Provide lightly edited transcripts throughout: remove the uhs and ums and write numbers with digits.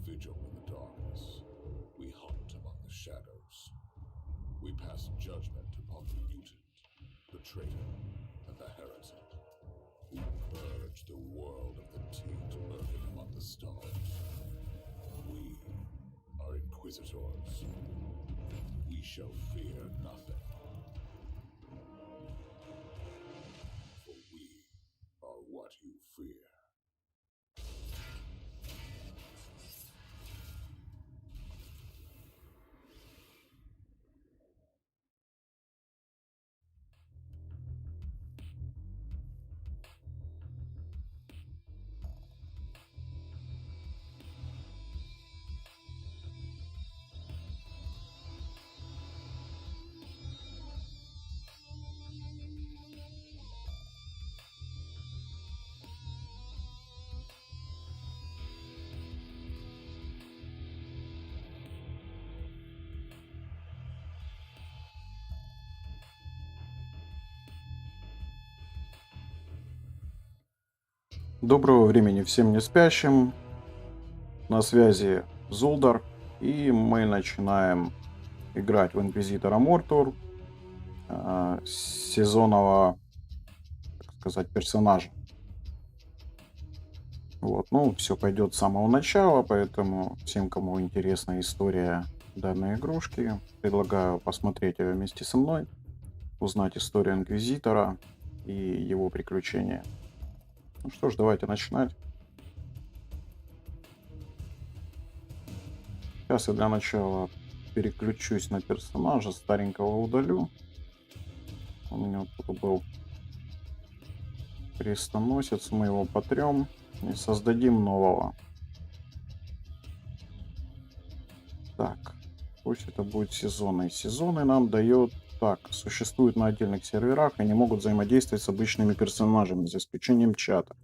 vigil in the darkness. We hunt among the shadows. We pass judgment upon the mutant, the traitor, and the heretic. We purge the world of the taint lurking among the stars. We are Inquisitors. We shall fear nothing. For we are what you fear. Доброго времени всем не спящим. На связи Zuldar, и мы начинаем играть в инквизитора Martyr, сезонного, так сказать, персонажа. Вот, ну, все пойдет с самого начала, поэтому всем, кому интересна история данной игрушки, предлагаю посмотреть ее вместе со мной, узнать историю инквизитора и его приключения. Ну что ж, давайте начинать. Сейчас я для начала переключусь на персонажа, старенького удалю. У меня тут был крестоносец, мы его потрем и создадим нового. Так, пусть это будет сезонный. Сезонный нам дает... Так, существуют на отдельных серверах и не могут взаимодействовать с обычными персонажами, за исключением чата.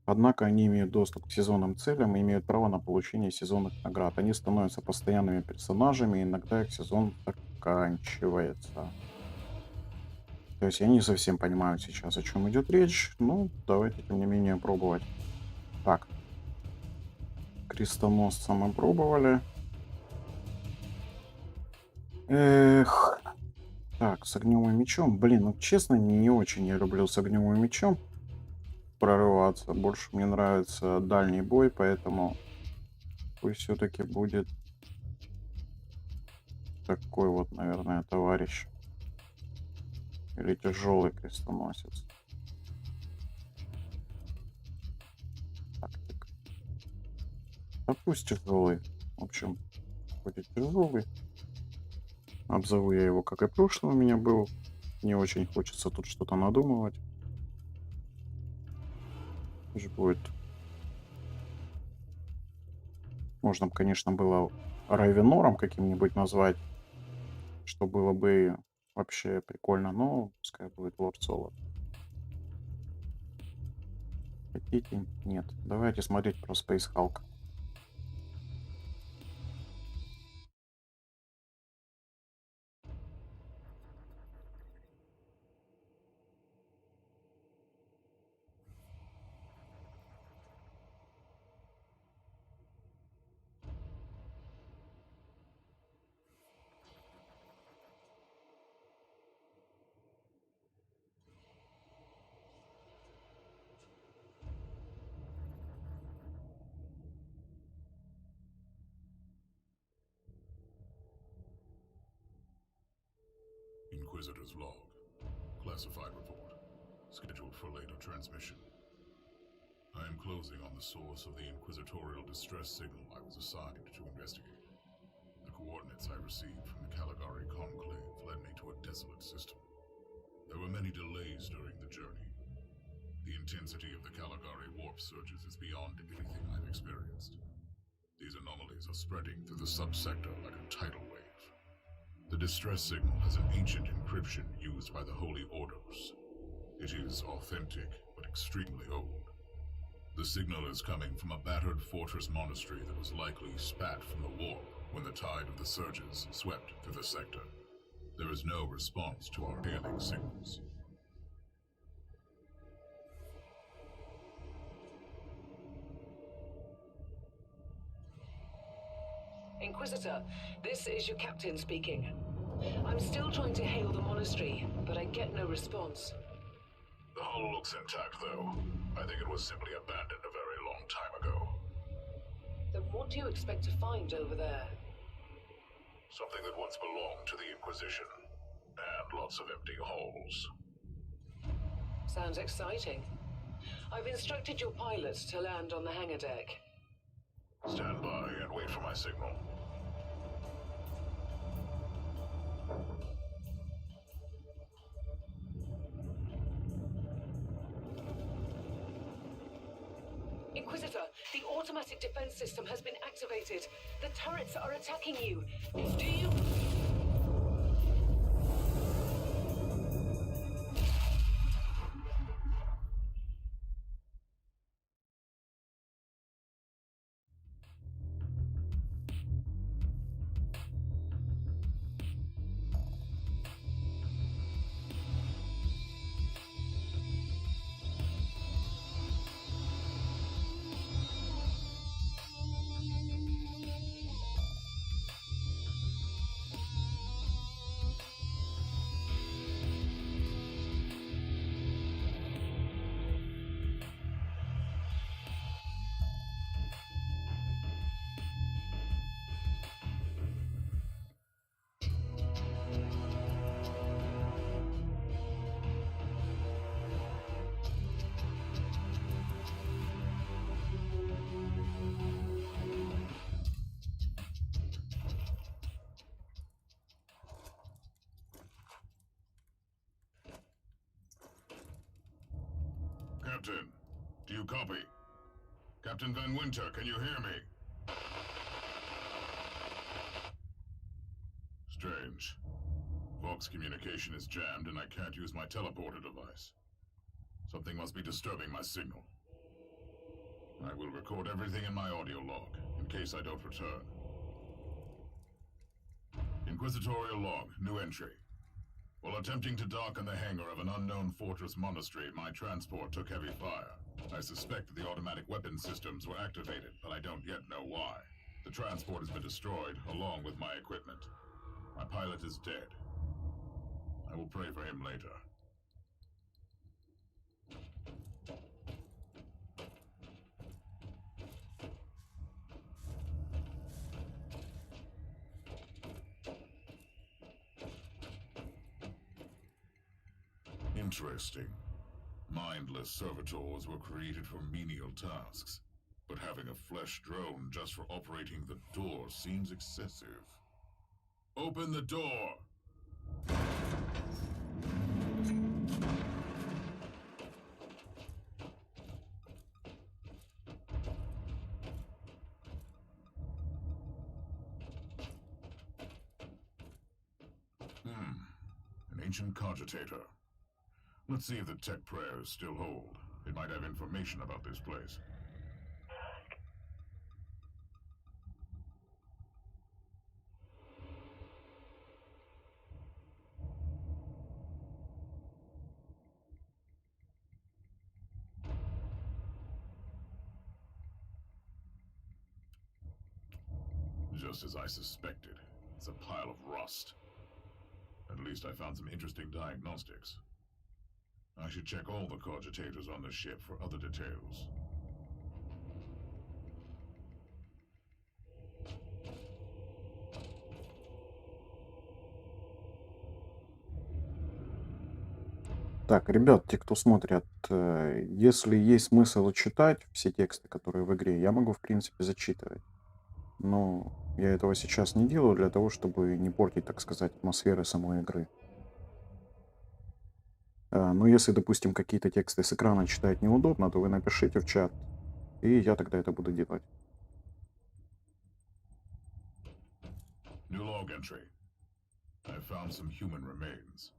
Однако они имеют доступ к сезонным целям и имеют право на получение сезонных наград. Они становятся постоянными персонажами, и иногда их сезон заканчивается. То есть я не совсем понимаю сейчас, о чем идет речь. Ну, давайте, тем не менее, пробовать. Так. Крестоносца мы пробовали. Эх. Так, с огневым мечом. Блин, ну честно, не очень я люблю с огневым мечом прорываться. Больше мне нравится дальний бой, поэтому пусть все-таки будет такой вот, наверное, товарищ. Или тяжелый крестоносец. Тактик. А пусть тяжелый. В общем, будет тяжелый. Обзову я его, как и прошлый у меня был. Не очень хочется тут что-то надумывать. Пусть будет. Можно, конечно, было Райвенором каким-нибудь назвать, что было бы вообще прикольно, но пускай будет Лорд Соло. Хотите? Нет. Давайте смотреть про Space Hulk. Inquisitor's log. Classified report. Scheduled for later transmission. I am closing on the source of the inquisitorial distress signal I was assigned to investigate. The coordinates I received from the Caligari Conclave led me to a desolate system. There were many delays during the journey. The intensity of the Caligari warp surges is beyond anything I've experienced. These anomalies are spreading through the subsector like a tidal wave. The distress signal has an ancient encryption used by the Holy Orders. It is authentic, but extremely old. The signal is coming from a battered fortress monastery that was likely spat from the warp when the tide of the surges swept through the sector. There is no response to our hailing signals. Inquisitor, this is your captain speaking. I'm still trying to hail the monastery, but I get no response. The hull looks intact, though. I think it was simply abandoned a very long time ago. Then what do you expect to find over there? Something that once belonged to the Inquisition. And lots of empty holes. Sounds exciting. I've instructed your pilots to land on the hangar deck. Stand by and wait for my signal. Inquisitor, the automatic defense system has been activated. The turrets are attacking you. Do you... Captain, do you copy? Captain Van Winter, can you hear me? Strange. Vox communication is jammed and I can't use my teleporter device. Something must be disturbing my signal. I will record everything in my audio log, in case I don't return. Inquisitorial log, new entry. While attempting to dock in the hangar of an unknown fortress monastery, my transport took heavy fire. I suspect that the automatic weapon systems were activated, but I don't yet know why. The transport has been destroyed, along with my equipment. My pilot is dead. I will pray for him later. Interesting. Mindless servitors were created for menial tasks, but having a flesh drone just for operating the door seems excessive. Open the door! An ancient cogitator. Let's see if the tech prayers still hold. It might have information about this place. Just as I suspected. It's a pile of rust. At least I found some interesting diagnostics. I should check all the cogitators on the ship for other details. Так, ребят, те, кто смотрят, если есть смысл читать все тексты, которые в игре, я могу, в принципе, зачитывать. Но я этого сейчас не делаю для того, чтобы не портить, так сказать, атмосферы самой игры. Но если, допустим, какие-то тексты с экрана читать неудобно, то вы напишите в чат, и я тогда это буду делать. New log entry. I found some human remains.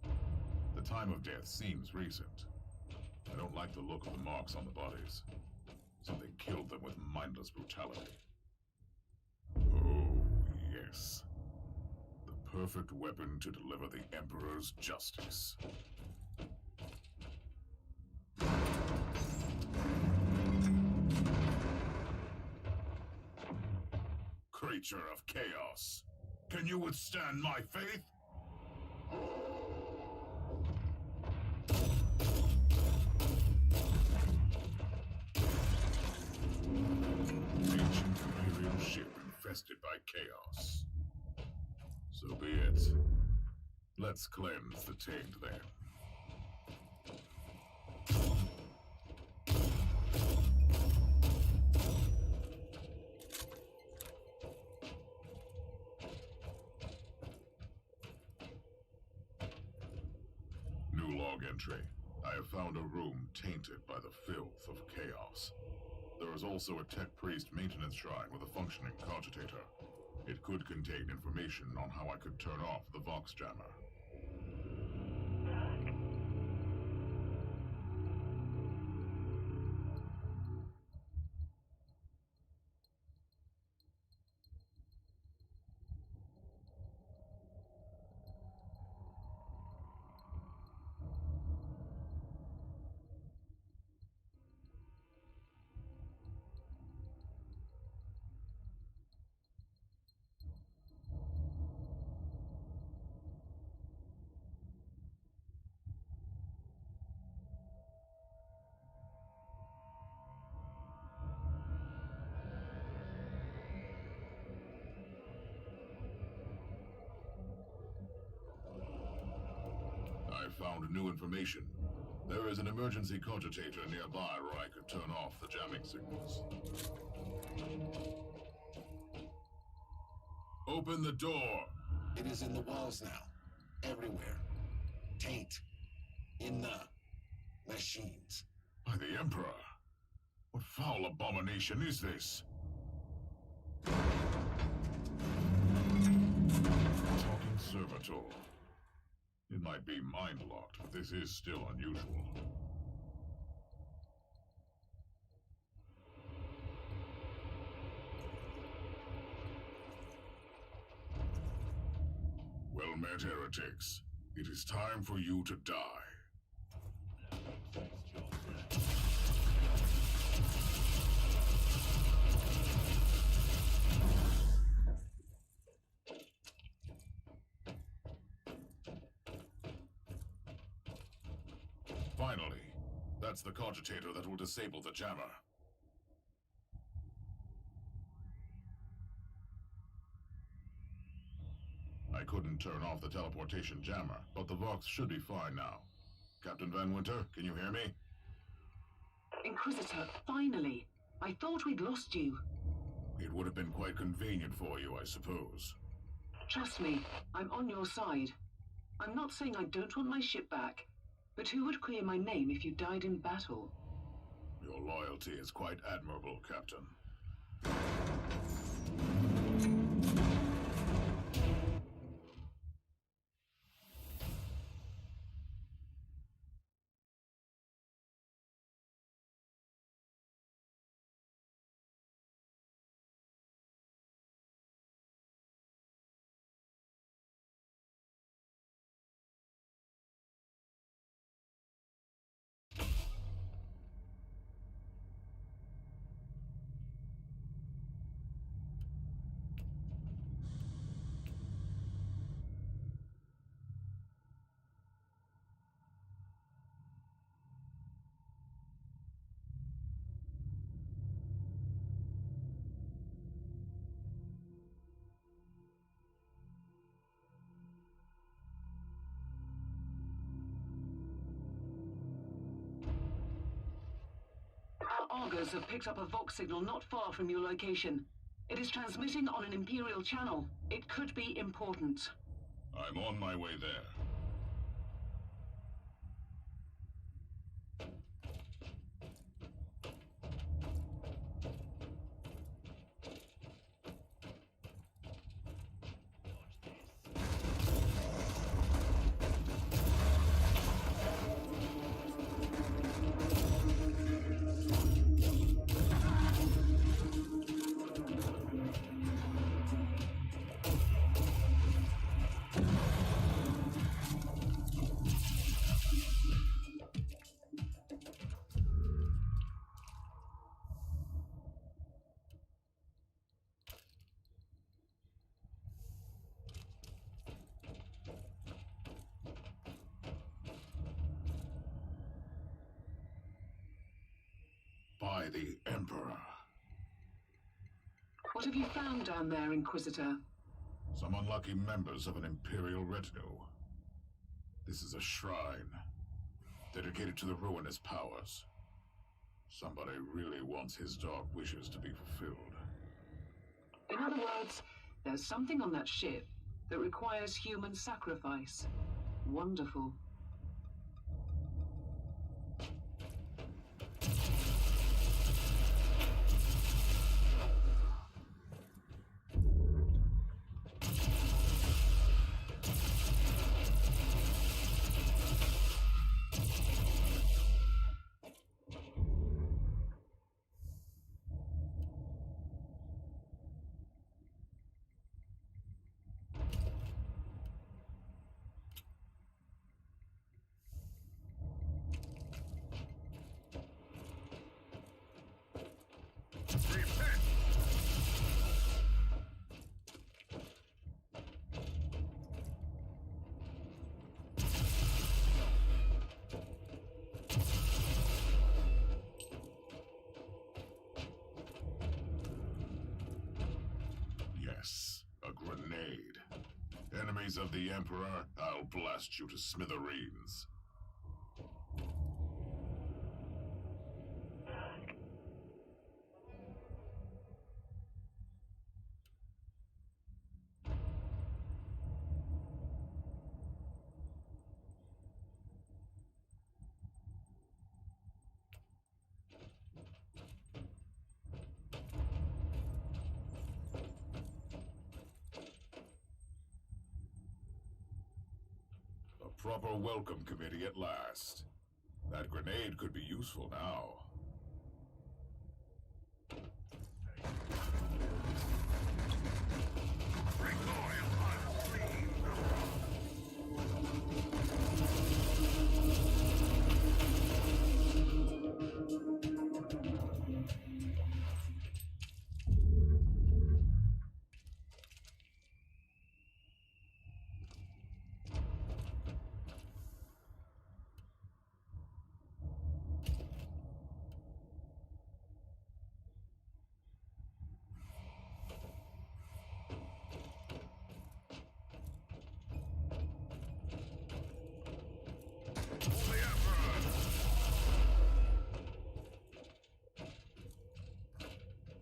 The time of death seems recent. I don't like the look of the marks on the bodies. Something killed them with mindless brutality. Oh, yes. The perfect weapon to deliver the Emperor's justice. creature of chaos. Can you withstand my faith? Ancient Imperial ship infested by chaos. So be it. Let's cleanse the taint then. New log entry. I have found a room tainted by the filth of chaos. There is also a tech priest maintenance shrine with a functioning cogitator. It could contain information on how I could turn off the Vox jammer. I found new information. There is an emergency cogitator nearby where I could turn off the jamming signals. Open the door! It is in the walls now. Everywhere. Taint. In the machines. By the Emperor! What foul abomination is this? Talking servitor. It might be mind-locked, but this is still unusual. Well met, heretics. It is time for you to die. Finally, that's the cogitator that will disable the jammer. I couldn't turn off the teleportation jammer, but the Vox should be fine now. Captain Van Winter, can you hear me? Inquisitor, finally. I thought we'd lost you. It would have been quite convenient for you, I suppose. Trust me, I'm on your side. I'm not saying I don't want my ship back, but who would clear my name if you died in battle? Your loyalty is quite admirable, Captain. Our augurs have picked up a Vox signal not far from your location. It is transmitting on an Imperial channel. It could be important. I'm on my way there. by the Emperor. What have you found down there, Inquisitor? Some unlucky members of an Imperial retinue. This is a shrine, dedicated to the ruinous powers. Somebody really wants his dark wishes to be fulfilled. In other words, there's something on that ship that requires human sacrifice. Wonderful. Yes, a grenade. Enemies of the Emperor, I'll blast you to smithereens. Proper welcome committee at last. That grenade could be useful now.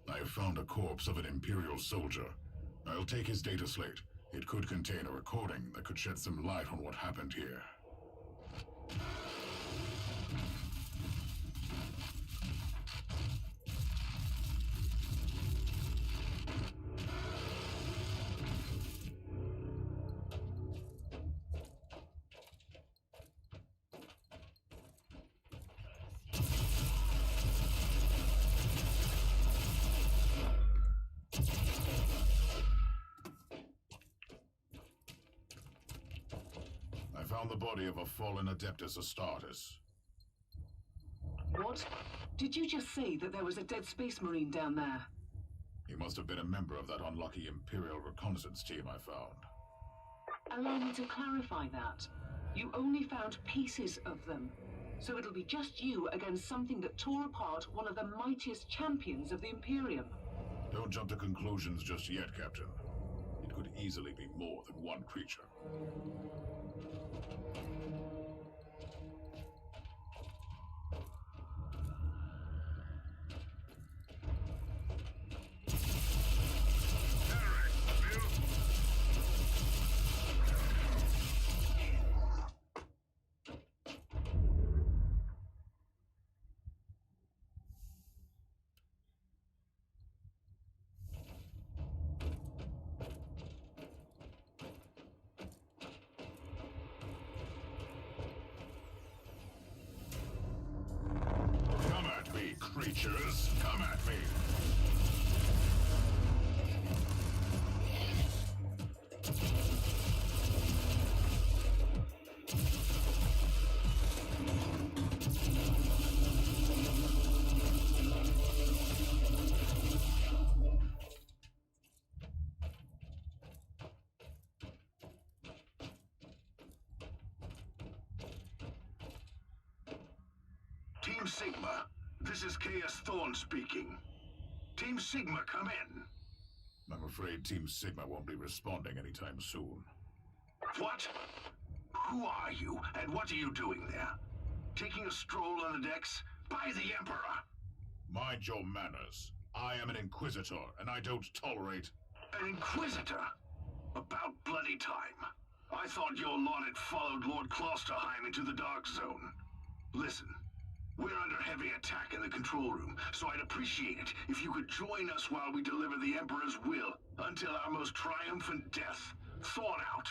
I found a corpse of an Imperial soldier. I'll take his data slate. It could contain a recording that could shed some light on what happened here. I found the body of a fallen Adeptus Astartes. What? Did you just say that there was a dead space marine down there? He must have been a member of that unlucky Imperial reconnaissance team I found. Allow me to clarify that. You only found pieces of them. So it'll be just you against something that tore apart one of the mightiest champions of the Imperium. Don't jump to conclusions just yet, Captain. It could easily be more than one creature. Creatures, come at me! Team Sigma, This is Chaos Thorn speaking. Team Sigma, come in. I'm afraid Team Sigma won't be responding anytime soon. What? Who are you, and what are you doing there? Taking a stroll on the decks? By the Emperor! Mind your manners. I am an Inquisitor, and I don't tolerate... An Inquisitor? About bloody time. I thought your lord had followed Lord Klosterheim into the Dark Zone. Listen, we're under heavy attack in the control room, so I'd appreciate it if you could join us while we deliver the Emperor's will until our most triumphant death. Thorn out.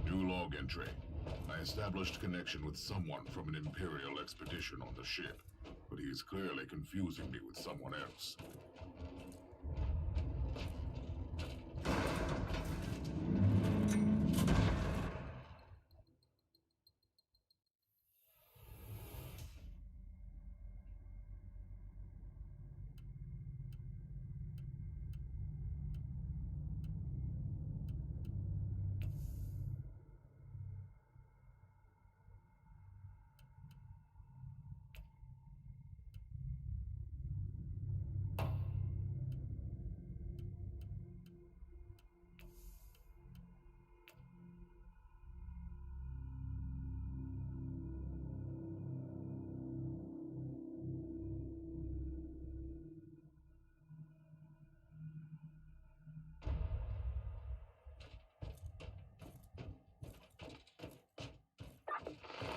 New log entry. I established connection with someone from an Imperial expedition on the ship, but he is clearly confusing me with someone else.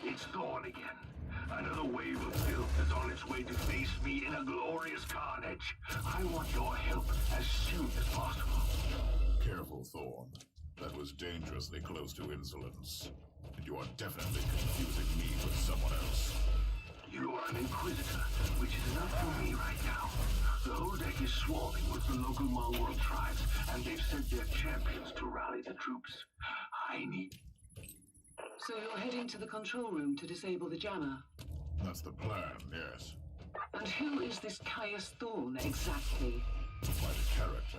It's Thorn again. Another wave of filth is on its way to face me in a glorious carnage. I want your help as soon as possible. Careful, Thorn. That was dangerously close to insolence. And you are definitely confusing me with someone else. You are an Inquisitor, which is enough for me right now. The whole deck is swarming with the local mongrel tribes, and they've sent their champions to rally the troops. I need... So you're heading to the control room to disable the jammer? That's the plan, yes. And who is this Caius Thorn exactly? Quite a character.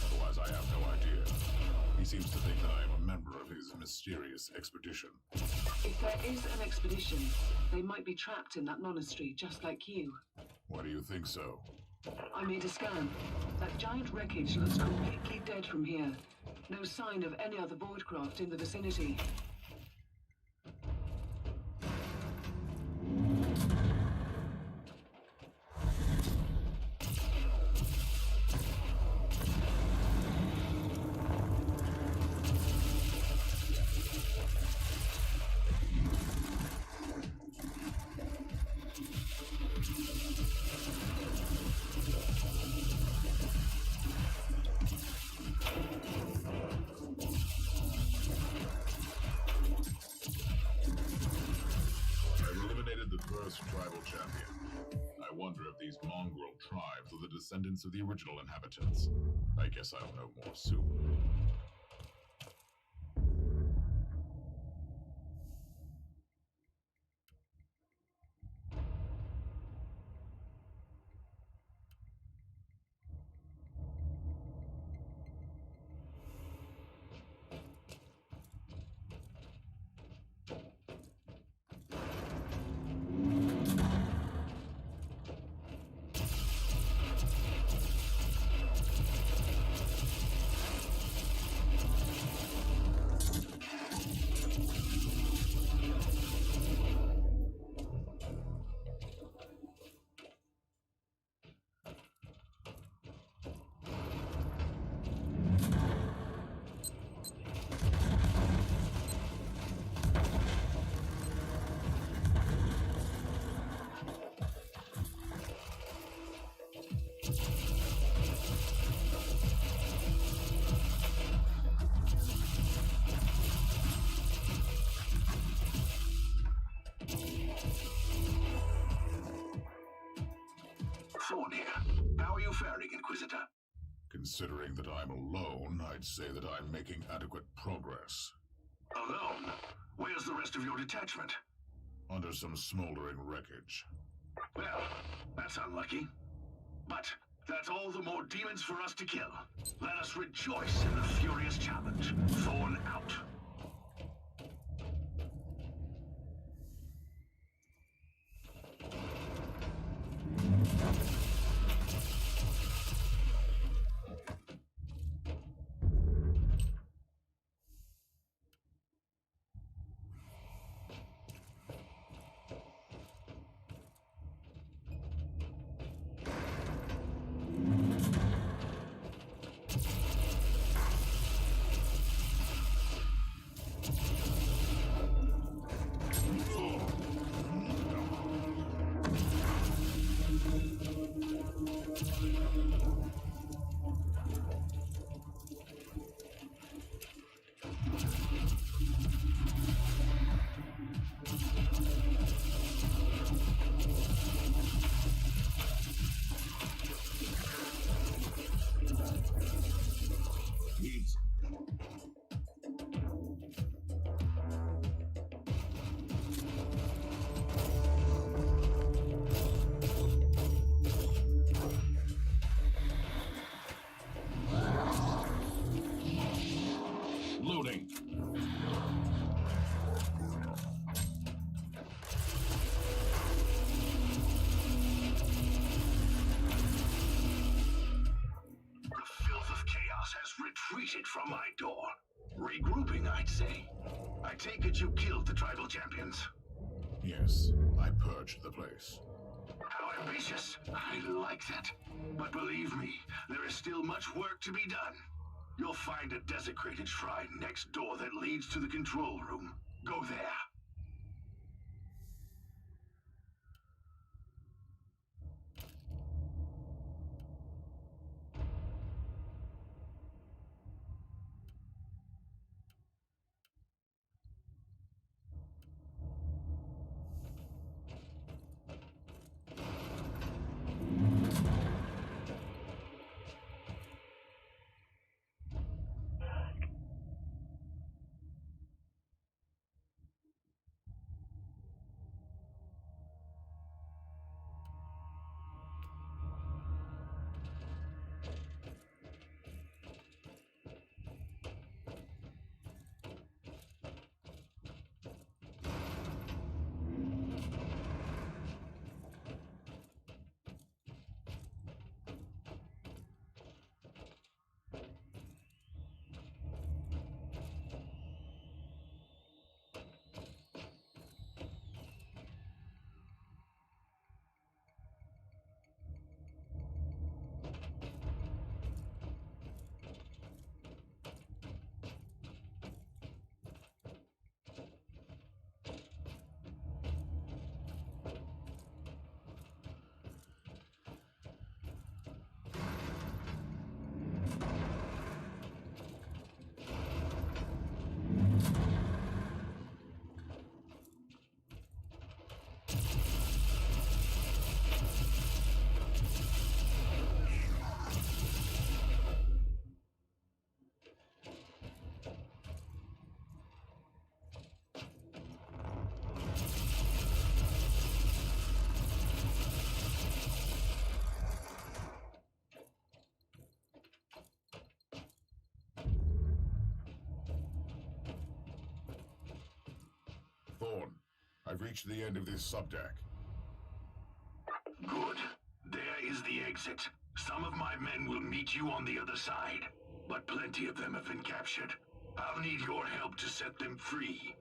Otherwise, I have no idea. He seems to think that I am a member of his mysterious expedition. If there is an expedition, they might be trapped in that monastery, just like you. Why do you think so? I made a scan. That giant wreckage looks completely dead from here. No sign of any other voidcraft in the vicinity. Tribal champion. I wonder if these mongrel tribes are the descendants of the original inhabitants. I guess I'll know more soon. Thorn here. How are you faring, Inquisitor? Considering that I'm alone, I'd say that I'm making adequate progress. Alone? Where's the rest of your detachment? Under some smoldering wreckage. Well, that's unlucky. But that's all the more demons for us to kill. Let us rejoice in the furious challenge. Thorn out. retreated from my door. Regrouping, I'd say. I take it you killed the tribal champions. Yes, I purged the place. How ambitious. I like that. But believe me, there is still much work to be done. You'll find a desecrated shrine next door that leads to the control room. Go there. Thorn, I've reached the end of this subdeck. Good. There is the exit. Some of my men will meet you on the other side, but plenty of them have been captured. I'll need your help to set them free.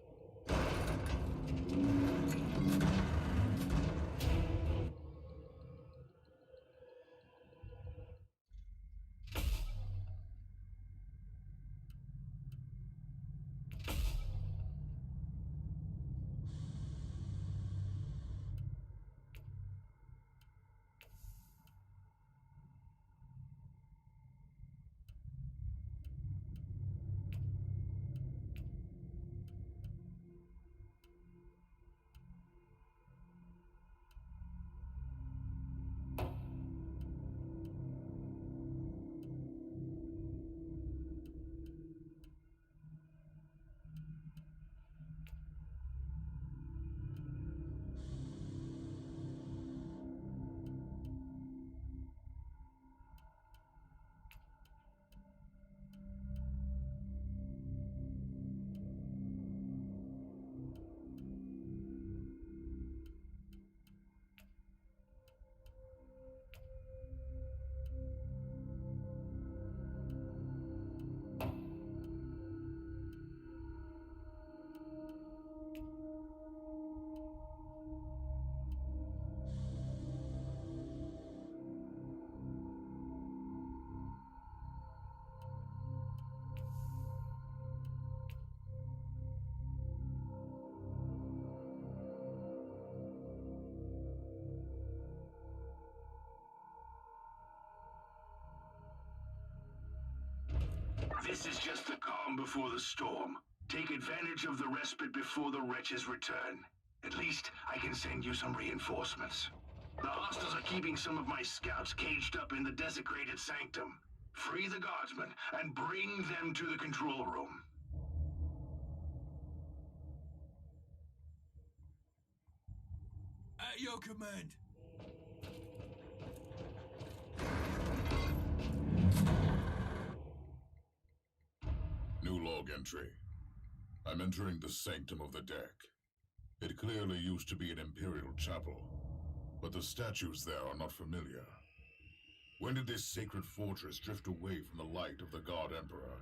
This is just the calm before the storm. Take advantage of the respite before the wretches return. At least I can send you some reinforcements. The hostiles are keeping some of my scouts caged up in the desecrated sanctum. Free the guardsmen and bring them to the control room. At your command. New log entry. I'm entering the sanctum of the deck. It clearly used to be an imperial chapel, but the statues there are not familiar. When did this sacred fortress drift away from the light of the God Emperor?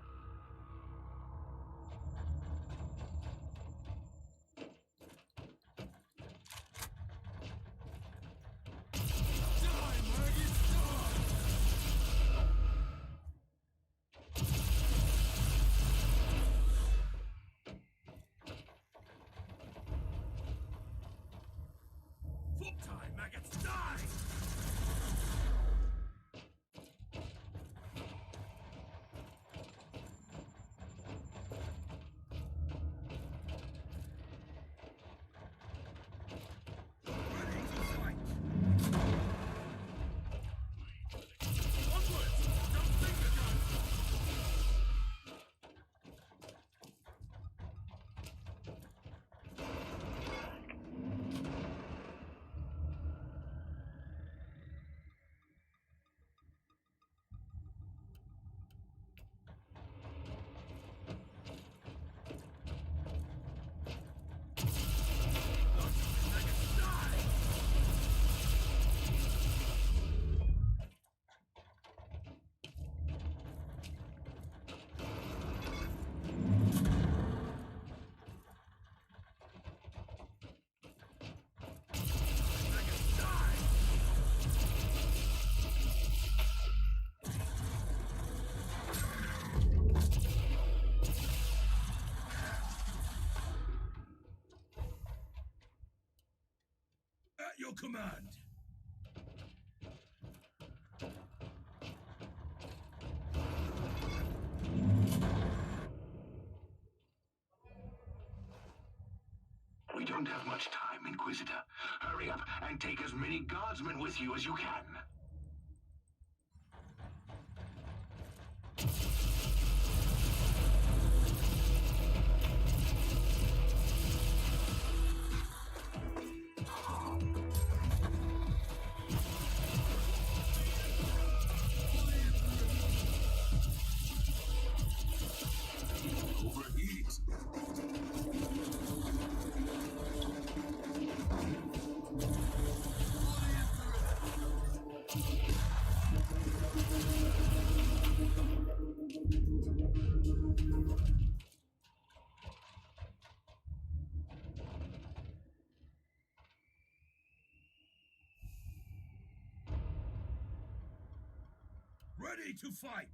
Your command. We don't have much time, Inquisitor. Hurry up and take as many guardsmen with you as you can. Ready to fight!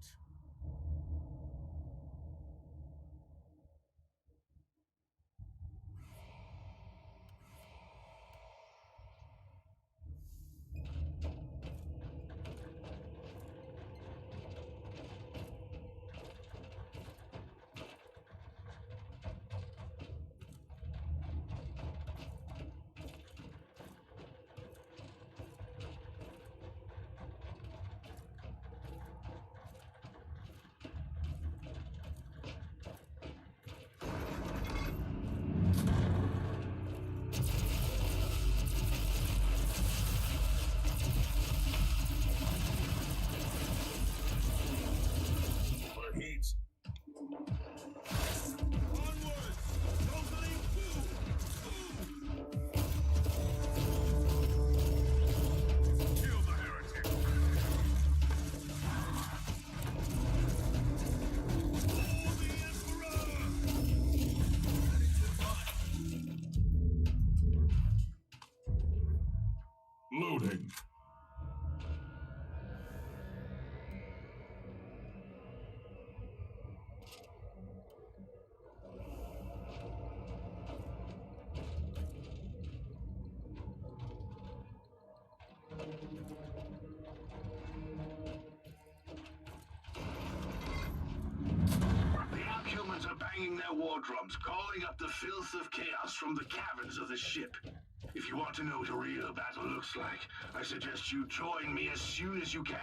Loading. The humans are banging their war drums, calling up the filth of chaos from the caverns of the ship. If you want to know what a real battle looks like, I suggest you join me as soon as you can.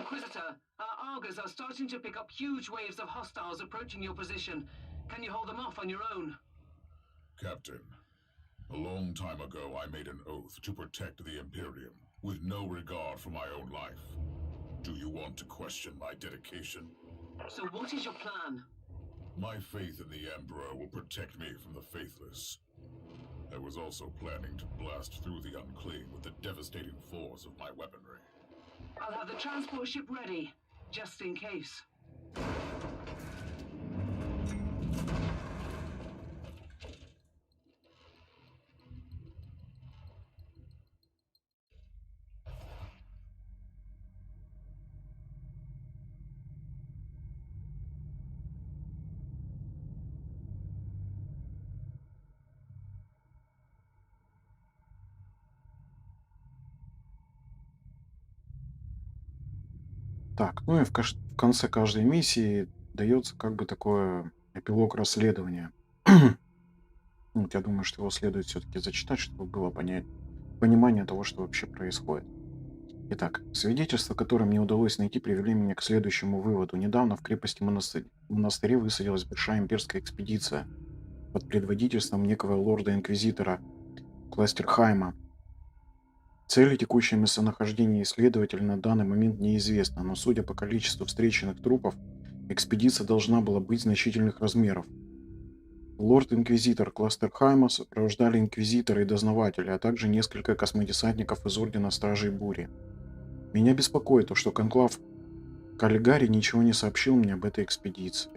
Inquisitor, our Argos are starting to pick up huge waves of hostiles approaching your position. Can you hold them off on your own? Captain, a long time ago I made an oath to protect the Imperium, with no regard for my own life. Do you want to question my dedication? So what is your plan? My faith in the Emperor will protect me from the faithless. I was also planning to blast through the unclean with the devastating force of my weaponry. I'll have the transport ship ready, just in case. Так, ну и в конце каждой миссии дается как бы такое эпилог расследования. Вот я думаю, что его следует все-таки зачитать, чтобы было понимание того, что вообще происходит. Итак, свидетельства, которые мне удалось найти, привели меня к следующему выводу. Недавно в крепости монастыре высадилась большая имперская экспедиция под предводительством некого лорда-инквизитора Кластерхайма. Цели текущего местонахождения исследователя на данный момент неизвестна, но судя по количеству встреченных трупов, экспедиция должна была быть значительных размеров. Лорд-инквизитор Кластерхайма сопровождали инквизиторы и дознаватели, а также несколько космодесантников из Ордена Стражей Бури. Меня беспокоит то, что конклав Каллигари ничего не сообщил мне об этой экспедиции.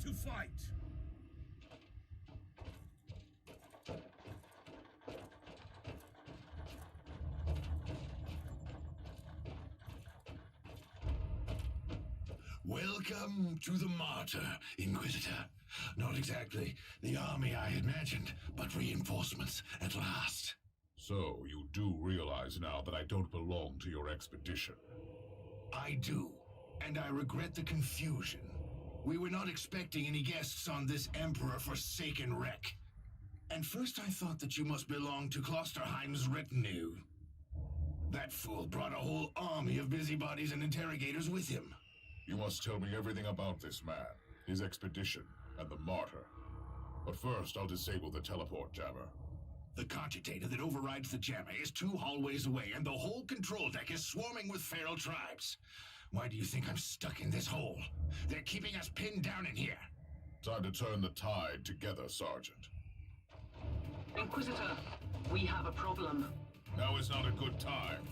To fight. Welcome to the Martyr, Inquisitor. Not exactly the army I imagined, but reinforcements at last. So, you do realize now that I don't belong to your expedition? I do, and I regret the confusion. We were not expecting any guests on this Emperor-forsaken wreck. And first I thought that you must belong to Klosterheim's retinue. That fool brought a whole army of busybodies and interrogators with him. You must tell me everything about this man, his expedition, and the Martyr. But first, I'll disable the teleport jammer. The cogitator that overrides the jammer is 2 hallways away, and the whole control deck is swarming with feral tribes. Why do you think I'm stuck in this hole? They're keeping us pinned down in here. Time to turn the tide together, Sergeant. Inquisitor, we have a problem. Now is not a good time.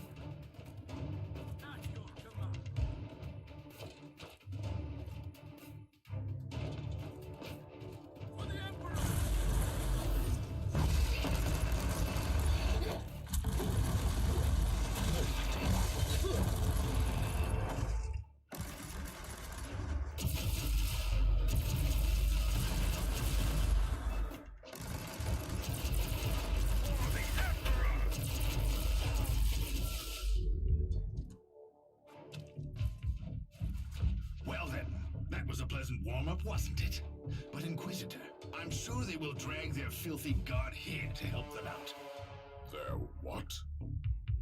Warm-up, wasn't it? But Inquisitor, I'm sure they will drag their filthy god here to help them out. Their what?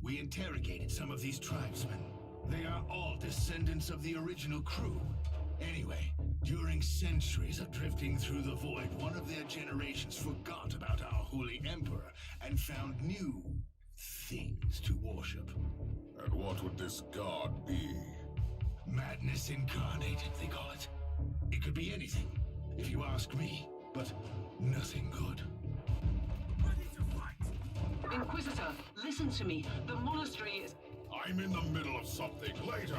We interrogated some of these tribesmen. They are all descendants of the original crew. Anyway, during centuries of drifting through the void, one of their generations forgot about our holy emperor and found new things to worship. And what would this god be? Madness incarnated, they call it. It could be anything, if you ask me, but nothing good. Ready to fight. Inquisitor, listen to me. The monastery is... I'm in the middle of something. Later.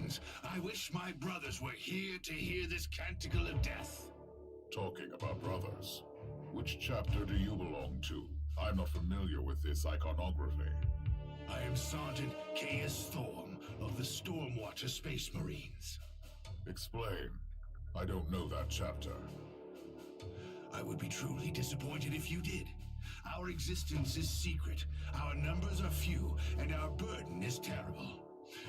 heavens, I wish my brothers were here to hear this canticle of death. Talking about brothers, which chapter do you belong to? I'm not familiar with this iconography. I am Sergeant Caius Thorm of the Stormwatcher Space Marines. Explain. I don't know that chapter. I would be truly disappointed if you did. Our existence is secret, our numbers are few, and our burden is terrible.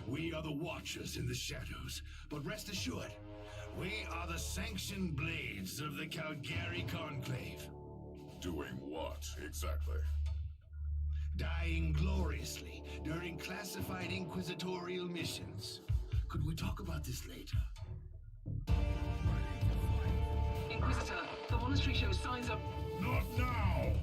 We are the Watchers in the shadows, but rest assured, we are the sanctioned blades of the Calgary Conclave. Doing what, exactly? Dying gloriously during classified inquisitorial missions. Could we talk about this later? Inquisitor, the monastery shows signs of... Not now!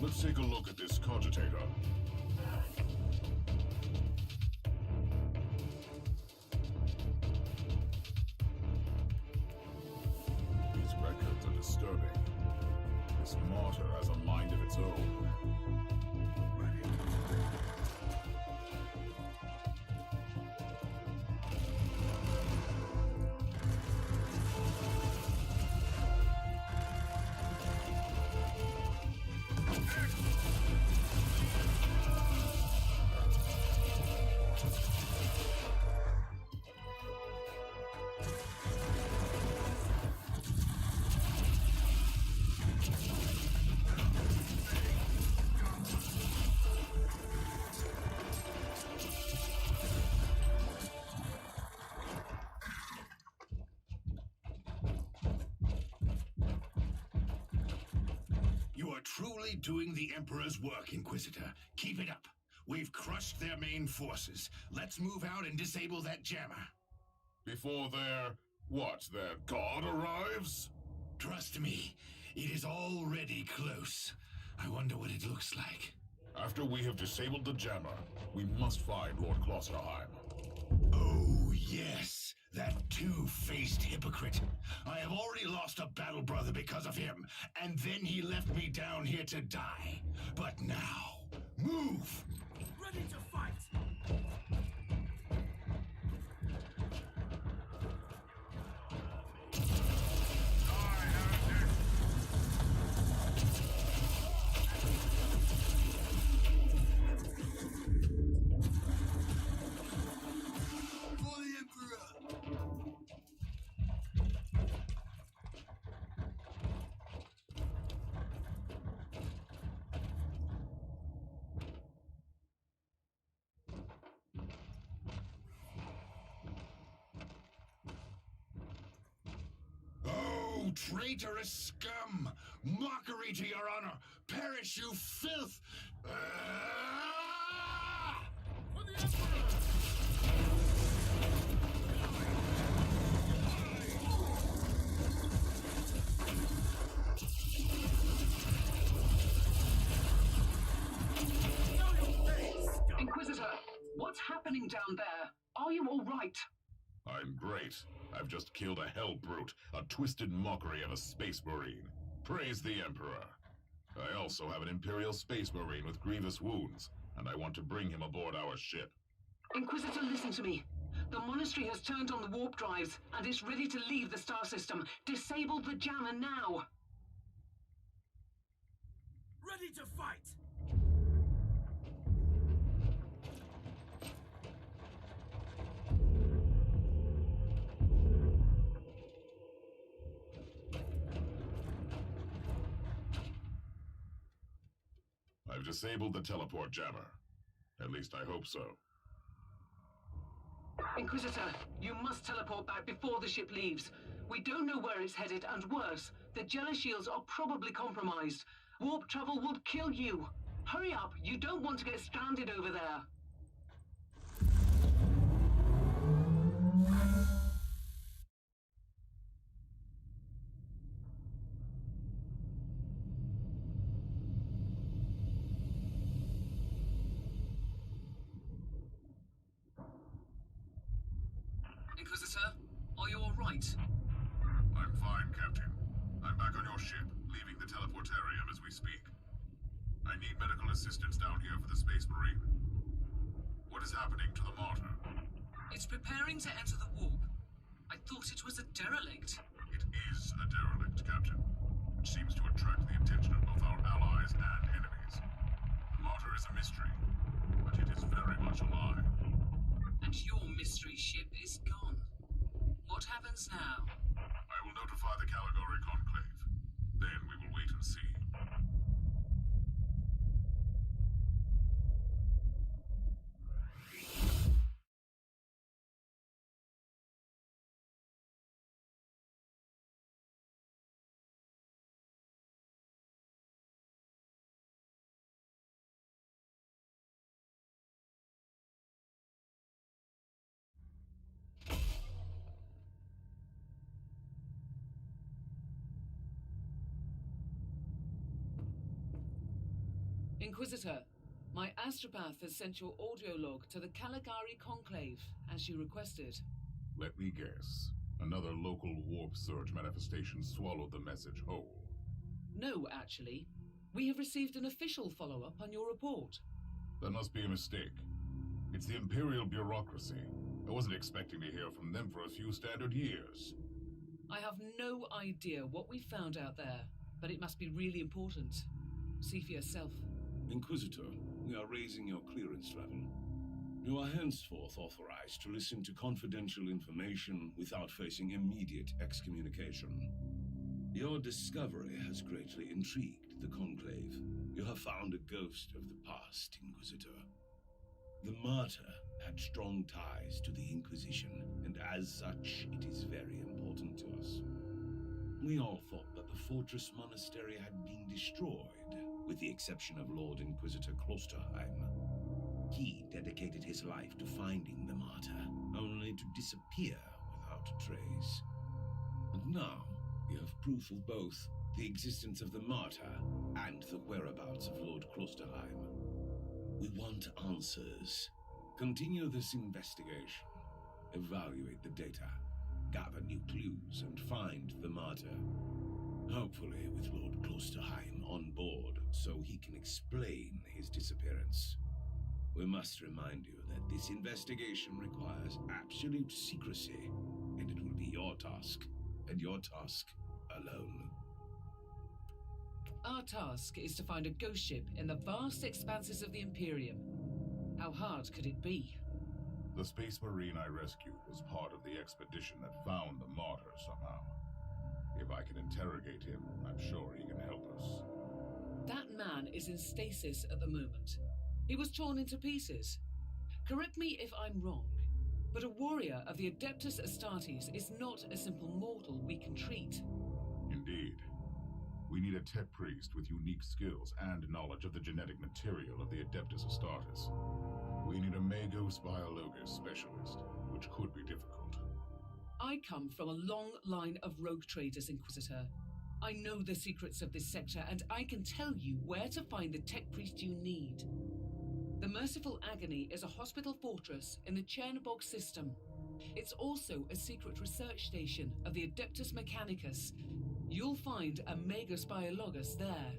Let's take a look at this cogitator. These records are disturbing. This martyr has a mind of its own. Truly doing the Emperor's work, Inquisitor. Keep it up. We've crushed their main forces. Let's move out and disable that jammer. Before their god arrives? Trust me, it is already close. I wonder what it looks like. After we have disabled the jammer, we must find Lord Klosterheim. Oh, yes. That two-faced hypocrite. I have already lost a battle brother because of him, and then he left me down here to die. But now, move! Ready to fight! Traitorous scum! Mockery to your honor! Perish, you filth! For the Emperor! Inquisitor, what's happening down there? Are you all right? I'm great. I've just killed a hell brute, a twisted mockery of a space marine. Praise the Emperor. I also have an Imperial space marine with grievous wounds, and I want to bring him aboard our ship. Inquisitor, listen to me. The monastery has turned on the warp drives and is ready to leave the star system. Disable the jammer now. Ready to fight! I've disabled the teleport jammer. At least I hope so. Inquisitor, you must teleport back before the ship leaves. We don't know where it's headed, and worse, the jealous shields are probably compromised. Warp travel would kill you. Hurry up, you don't want to get stranded over there. Inquisitor, are you all right? I'm fine, Captain. I'm back on your ship, leaving the teleportarium as we speak. I need medical assistance down here for the Space Marine. What is happening to the Martyr? It's preparing to enter the warp. I thought it was a derelict. It is a derelict, Captain, which seems to attract the attention of both our allies and enemies. The Martyr is a mystery, but it is very much alive. And your mystery ship is gone. What happens now? I will notify the Caligari Conclave. Then we will wait and see. Inquisitor, my astropath has sent your audio log to the Caligari Conclave, as you requested. Let me guess. Another local warp surge manifestation swallowed the message whole. No, actually. We have received an official follow-up on your report. That must be a mistake. It's the Imperial bureaucracy. I wasn't expecting to hear from them for a few standard years. I have no idea what we found out there, but it must be really important. See for yourself. Inquisitor, we are raising your clearance level. You are henceforth authorized to listen to confidential information without facing immediate excommunication. Your discovery has greatly intrigued the Conclave. You have found a ghost of the past, Inquisitor. The Martyr had strong ties to the Inquisition, and as such, it is very important to us. We all thought that the fortress monastery had been destroyed, with the exception of Lord Inquisitor Klosterheim. He dedicated his life to finding the Martyr, only to disappear without a trace. And now, we have proof of both the existence of the Martyr and the whereabouts of Lord Klosterheim. We want answers. Continue this investigation. Evaluate the data. Gather new clues and find the Martyr. Hopefully with Lord Klosterheim on board so he can explain his disappearance. We must remind you that this investigation requires absolute secrecy, and it will be your task, and your task alone. Our task is to find a ghost ship in the vast expanses of the Imperium. How hard could it be? The Space Marine I rescued was part of the expedition that found the Martyr somehow. If I can interrogate him, I'm sure he can help us. That man is in stasis at the moment. He was torn into pieces. Correct me if I'm wrong, but a warrior of the Adeptus Astartes is not a simple mortal we can treat. Indeed. We need a tech priest with unique skills and knowledge of the genetic material of the Adeptus Astartes. We need a Magos Biologos specialist, which could be difficult. I come from a long line of rogue traders, Inquisitor. I know the secrets of this sector, and I can tell you where to find the tech priest you need. The Merciful Agony is a hospital fortress in the Chernobog system. It's also a secret research station of the Adeptus Mechanicus. You'll find a Magos Biologos there.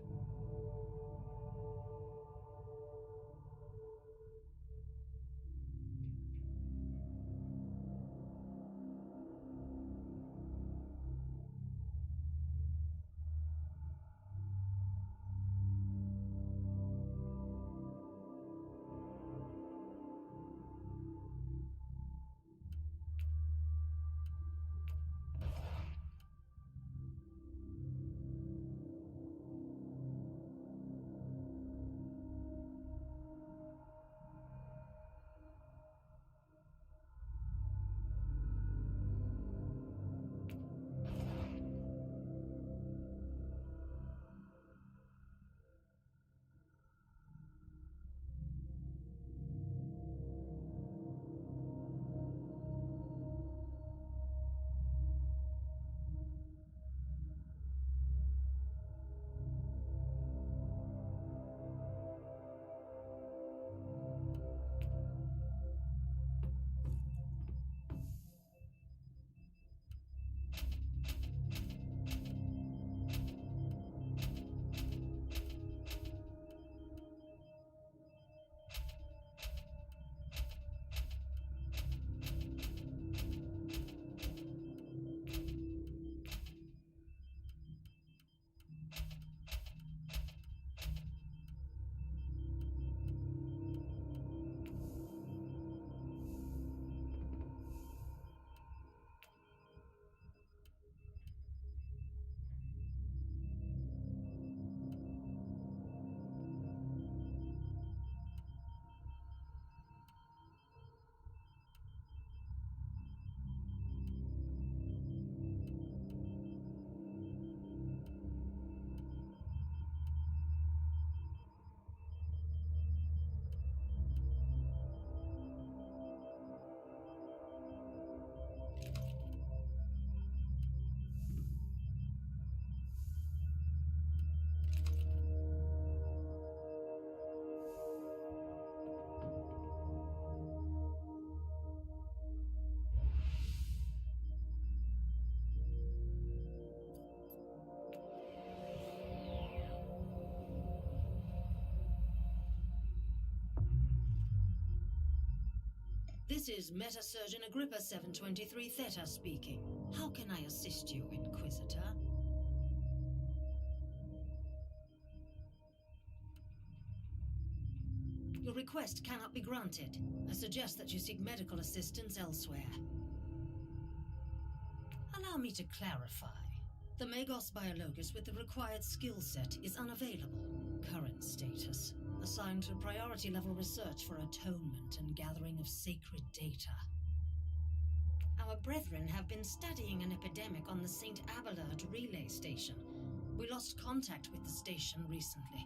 This is Meta Surgeon Agrippa 723 Theta speaking. How can I assist you, Inquisitor? Your request cannot be granted. I suggest that you seek medical assistance elsewhere. Allow me to clarify. The Magos Biologus with the required skill set is unavailable. Current status: assigned to priority level research for atonement and gathering of sacred data. Our brethren have been studying an epidemic on the St. Abelard relay station. We lost contact with the station recently.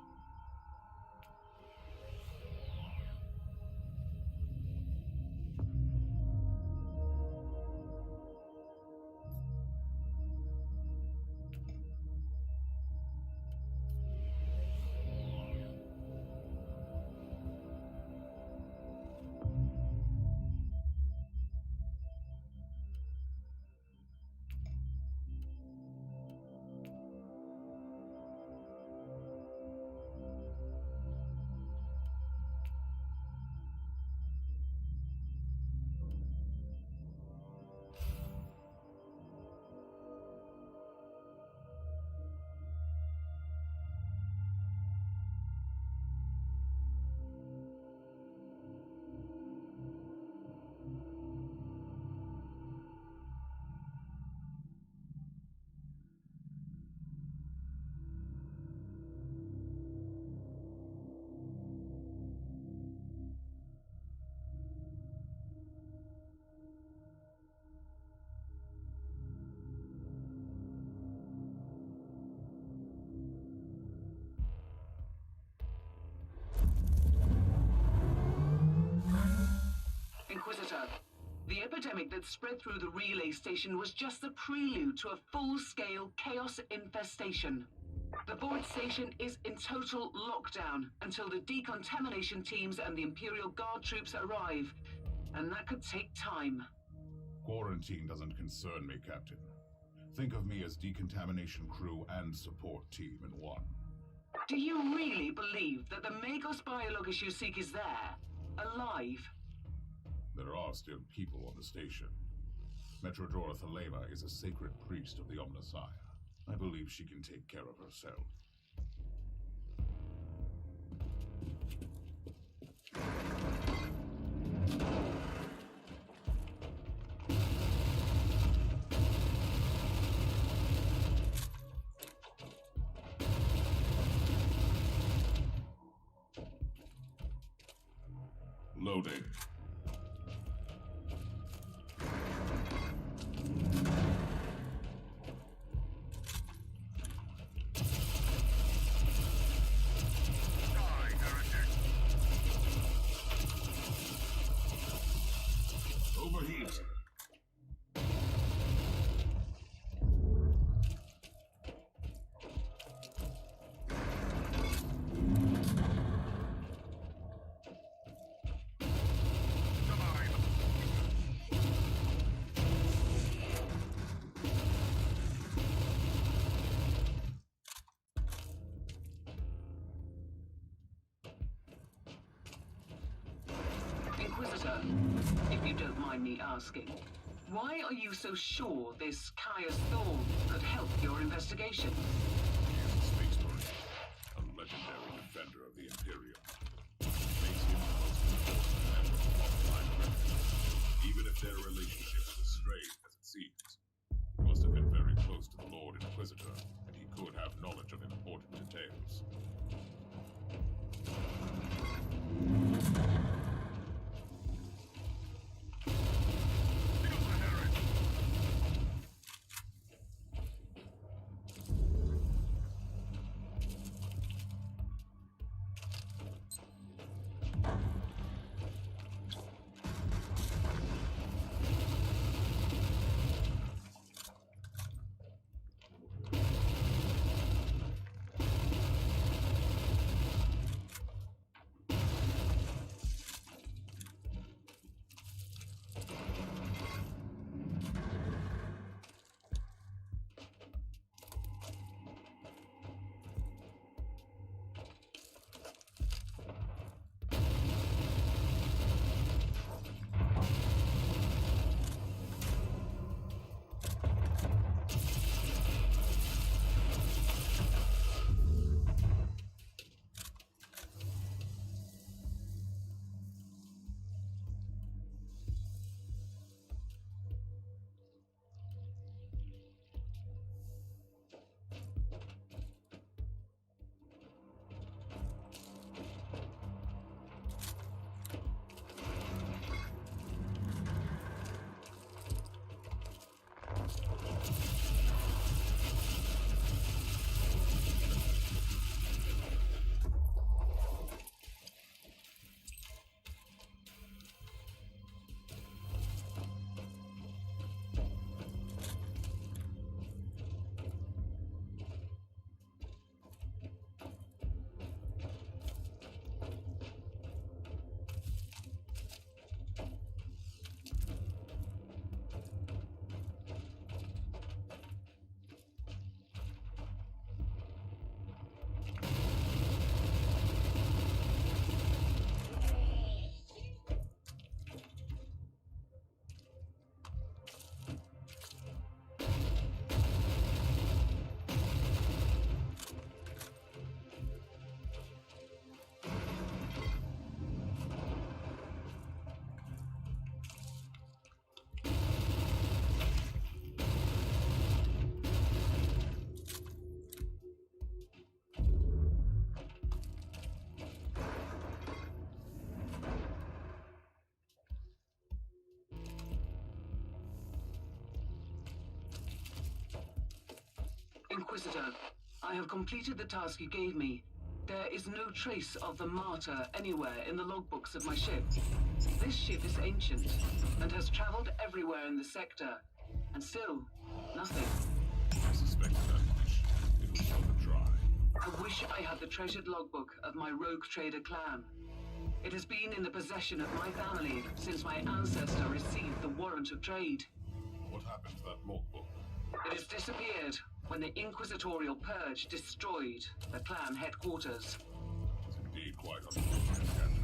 Inquisitor, the epidemic that spread through the relay station was just the prelude to a full-scale chaos infestation. The Void Station is in total lockdown until the decontamination teams and the Imperial Guard troops arrive, and that could take time. Quarantine doesn't concern me, Captain. Think of me as decontamination crew and support team in one. Do you really believe that the Magos Biologus you seek is there, alive? There are still people on the station. Metrodora Thelema is a sacred priest of the Omnissiah. I believe she can take care of herself. Loading. Overheat. Inquisitor, if you don't mind me asking, why are you so sure this Caius Thorn could help your investigation? He is a space marine, a legendary defender of the Imperium. Makes him the most important member of offline record. Even if their relationship is as strained as it seems, he must have been very close to the Lord Inquisitor, and he could have knowledge of important details. Inquisitor, I have completed the task you gave me. There is no trace of the Martyr anywhere in the logbooks of my ship. This ship is ancient and has traveled everywhere in the sector, and still, nothing. I suspected that much. It was worth a try. I wish I had the treasured logbook of my rogue trader clan. It has been in the possession of my family since my ancestor received the warrant of trade. What happened to that logbook? It has disappeared when the Inquisitorial Purge destroyed the clan headquarters. It's indeed quite unfortunate, Captain.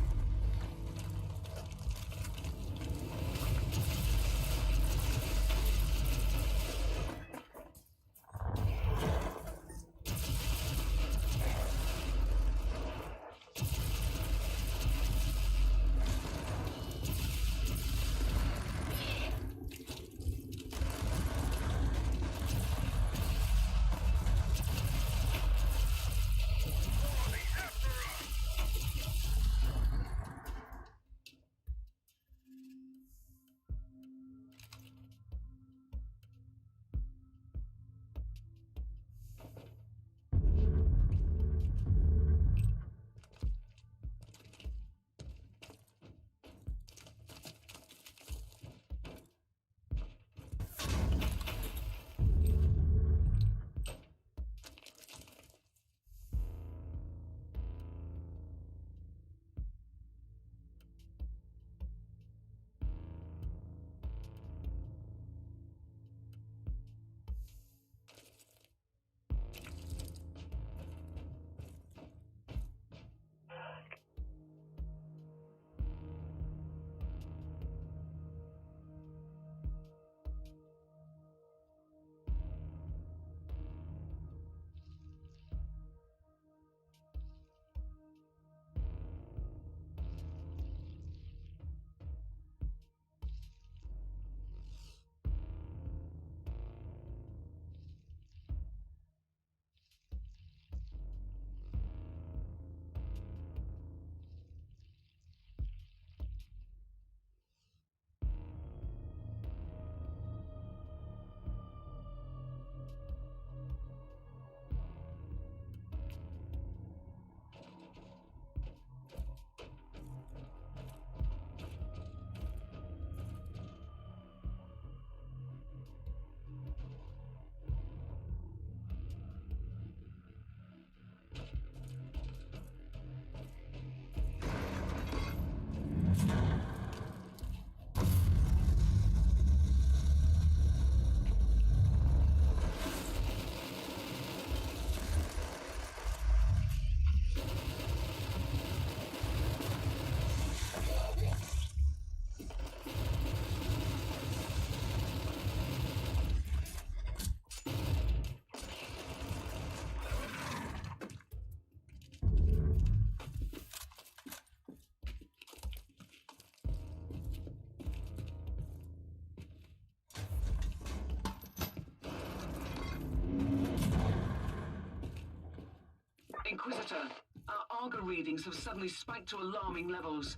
Inquisitor, our Arga readings have suddenly spiked to alarming levels.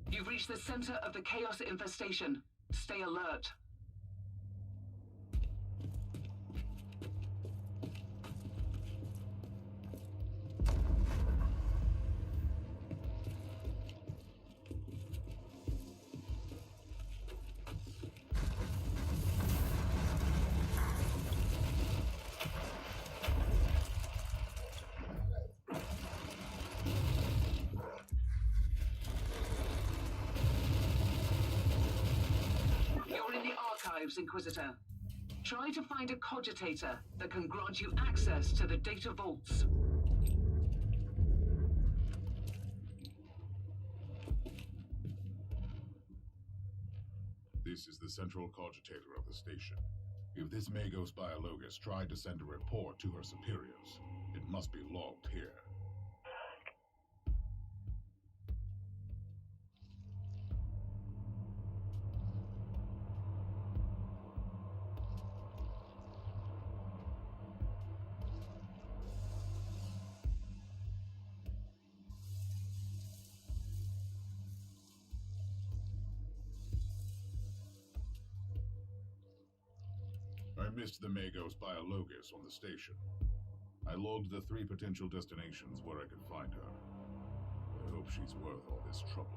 You've reached the center of the chaos infestation. Stay alert. Inquisitor. Try to find a cogitator that can grant you access to the data vaults. This is the central cogitator of the station. If this Magos Biologus tried to send a report to her superiors, it must be logged here. I missed the Magos Biologus on the station. I logged the 3 potential destinations where I could find her. I hope she's worth all this trouble.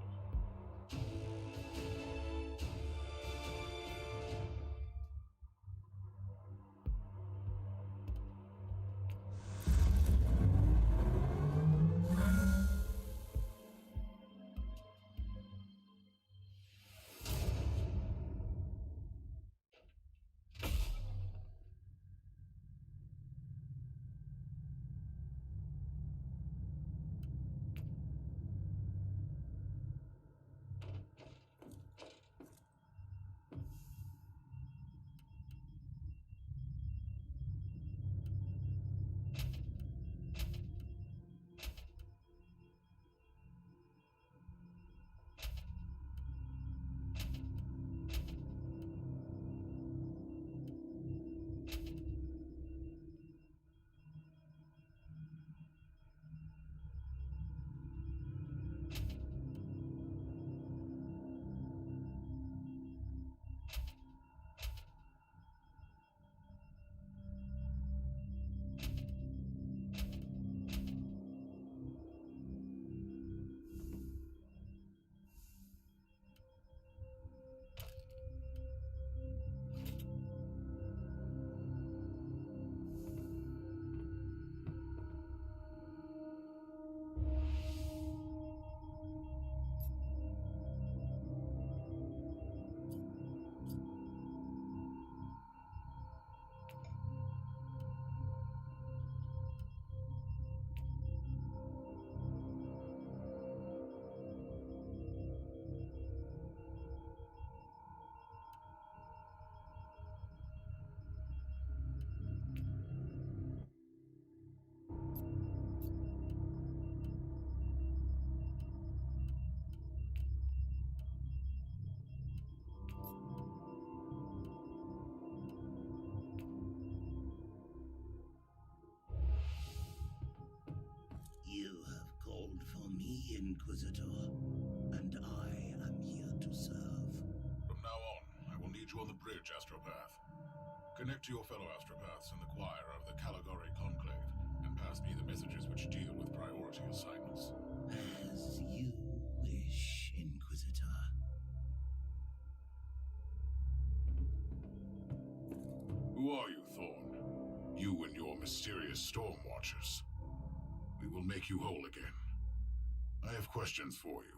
You have called for me, Inquisitor, and I am here to serve. From now on, I will need you on the bridge, Astropath. Connect to your fellow Astropaths in the choir of the Caligari Conclave, and pass me the messages which deal with priority assignments. As you wish, Inquisitor. Who are you, Thorn? You and your mysterious Storm Watchers. We will make you whole again. I have questions for you.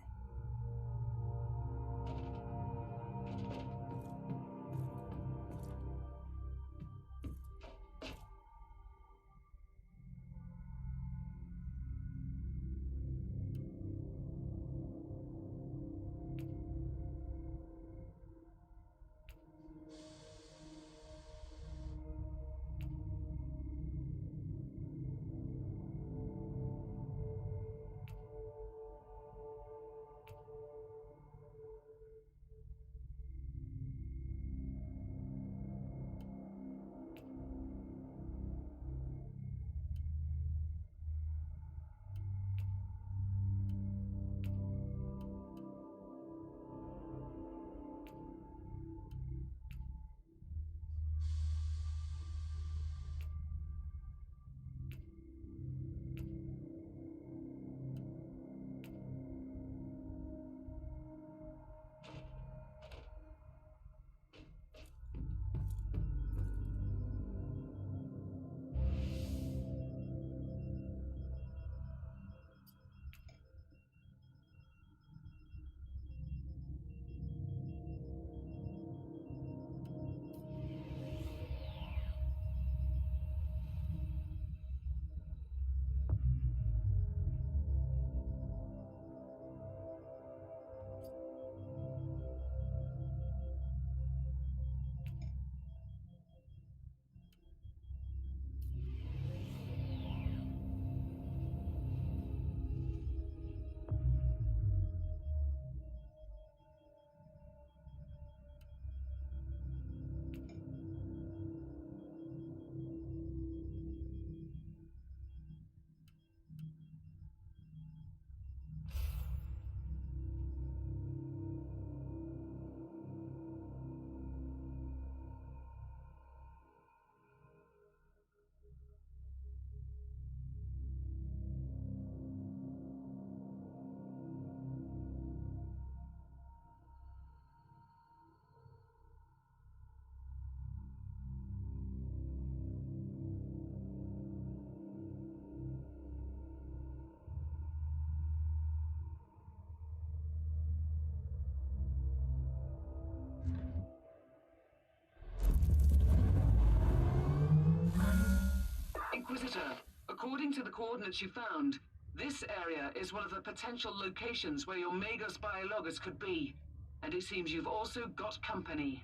Inquisitor, according to the coordinates you found, this area is one of the potential locations where your Magos Biologus could be. And it seems you've also got company.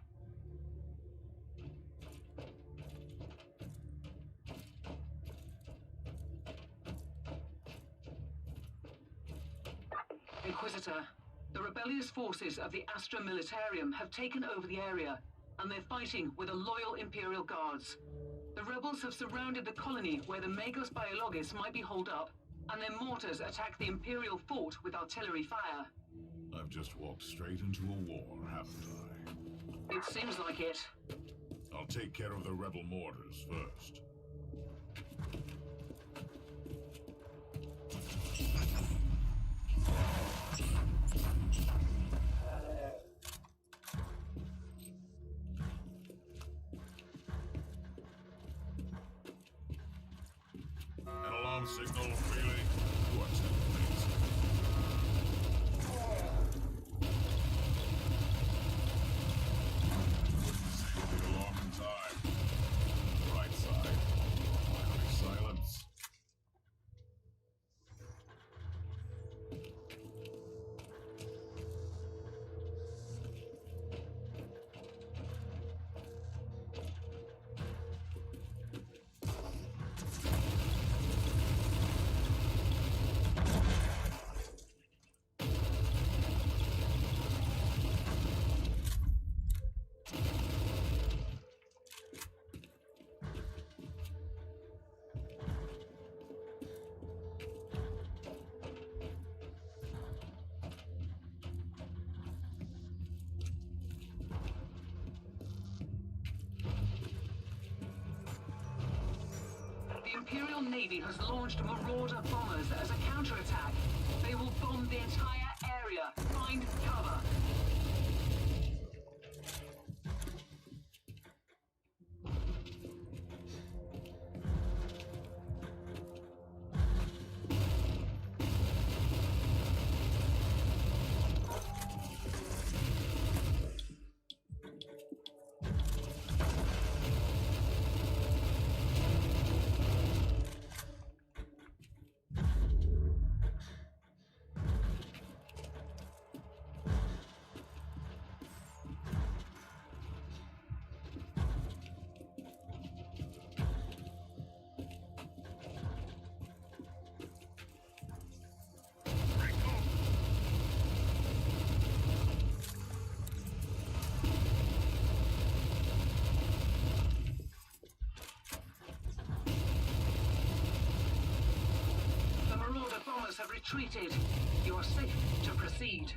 Inquisitor, the rebellious forces of the Astra Militarium have taken over the area, and they're fighting with the loyal Imperial Guards. The rebels have surrounded the colony where the Magos Biologus might be holed up, and their mortars attack the Imperial fort with artillery fire. I've just walked straight into a war, haven't I? It seems like it. I'll take care of the rebel mortars first. An alarm signal, really? What's that, please? Save the alarm in time. Right side. Finally silence. The Imperial Navy has launched Marauder bombers as a counterattack. They will bomb the entire area. Find cover. Have retreated. You are safe to proceed.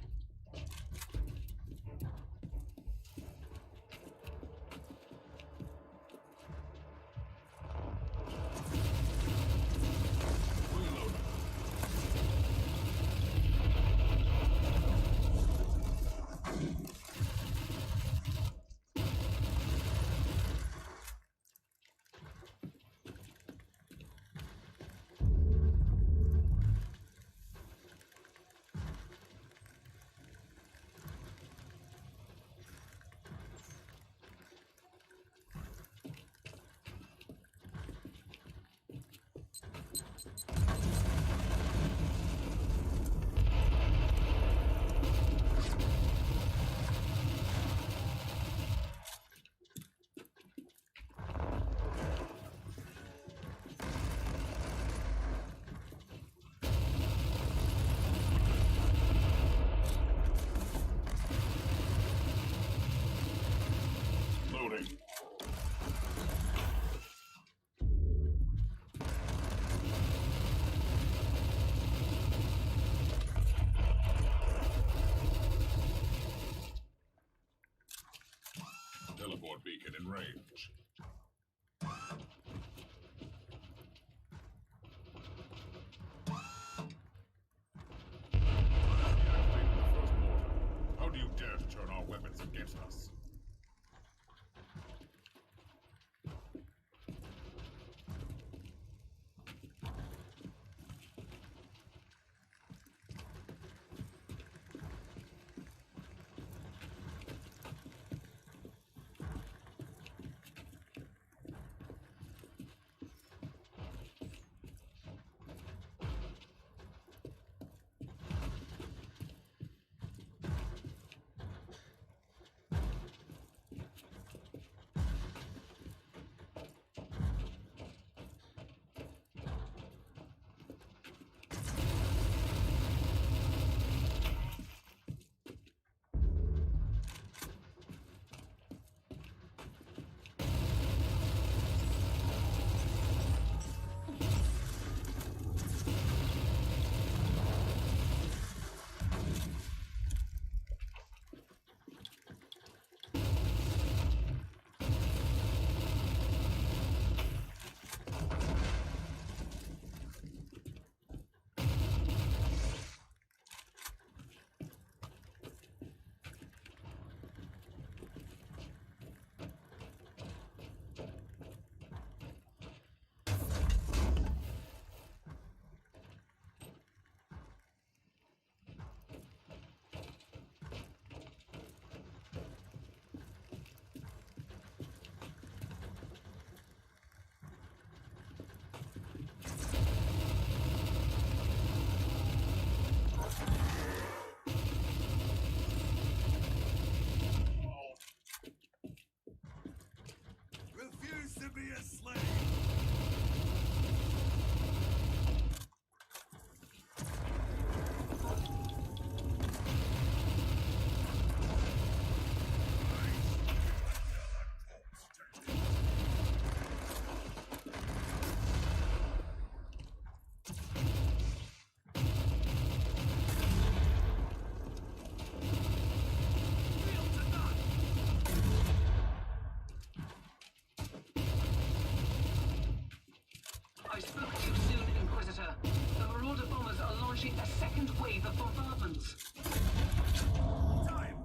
Teleport beacon in range. How do you dare to turn our weapons against us? a slave! I spoke too soon, Inquisitor. The Marauder bombers are launching a second wave of bombardments. Time!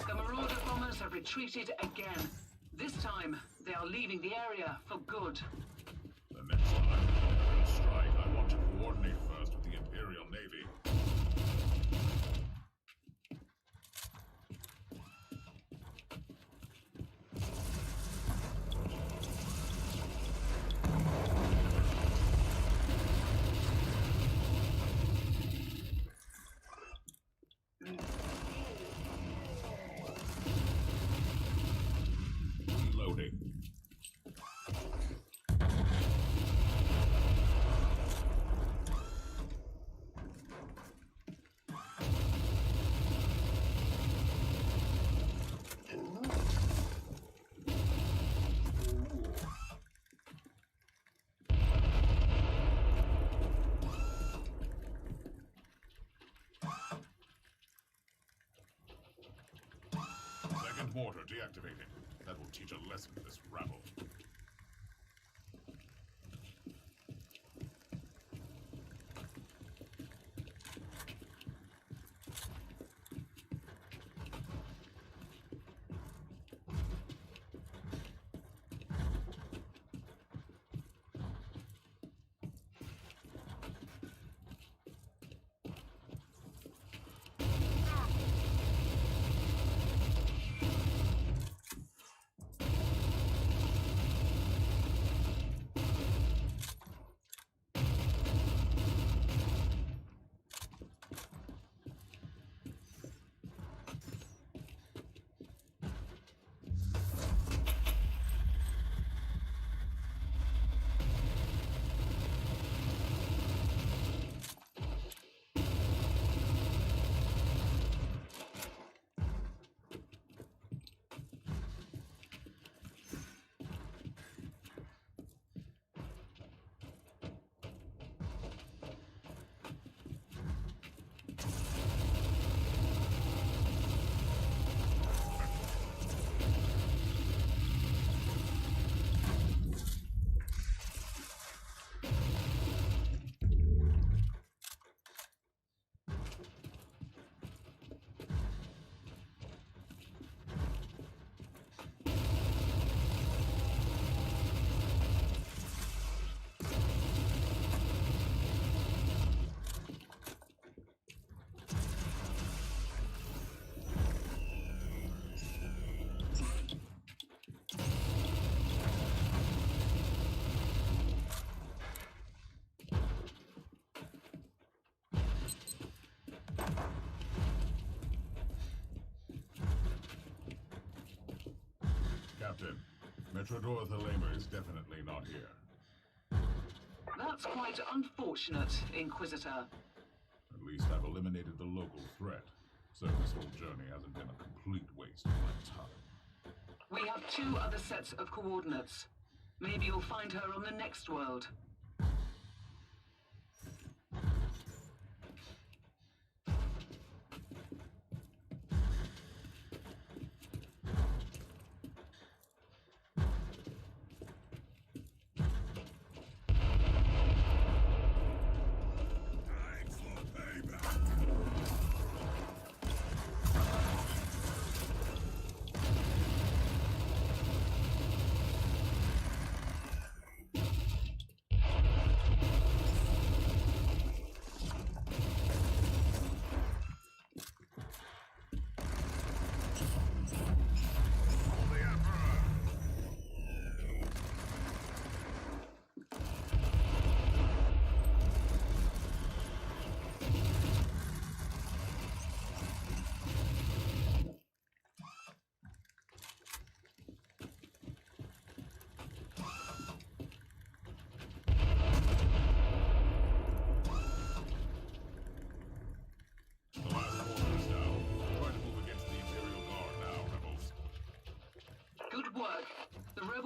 The Marauder bombers have retreated again. This time, they are leaving the area for good. The next time we strike, I want to coordinate first with the Imperial Navy. Reloading. Second mortar deactivated. That will teach a lesson to this rabble. Captain, Metrodor Thelema is definitely not here. That's quite unfortunate, Inquisitor. At least I've eliminated the local threat, so this whole journey hasn't been a complete waste of my time. We have 2 other sets of coordinates. Maybe you'll find her on the next world.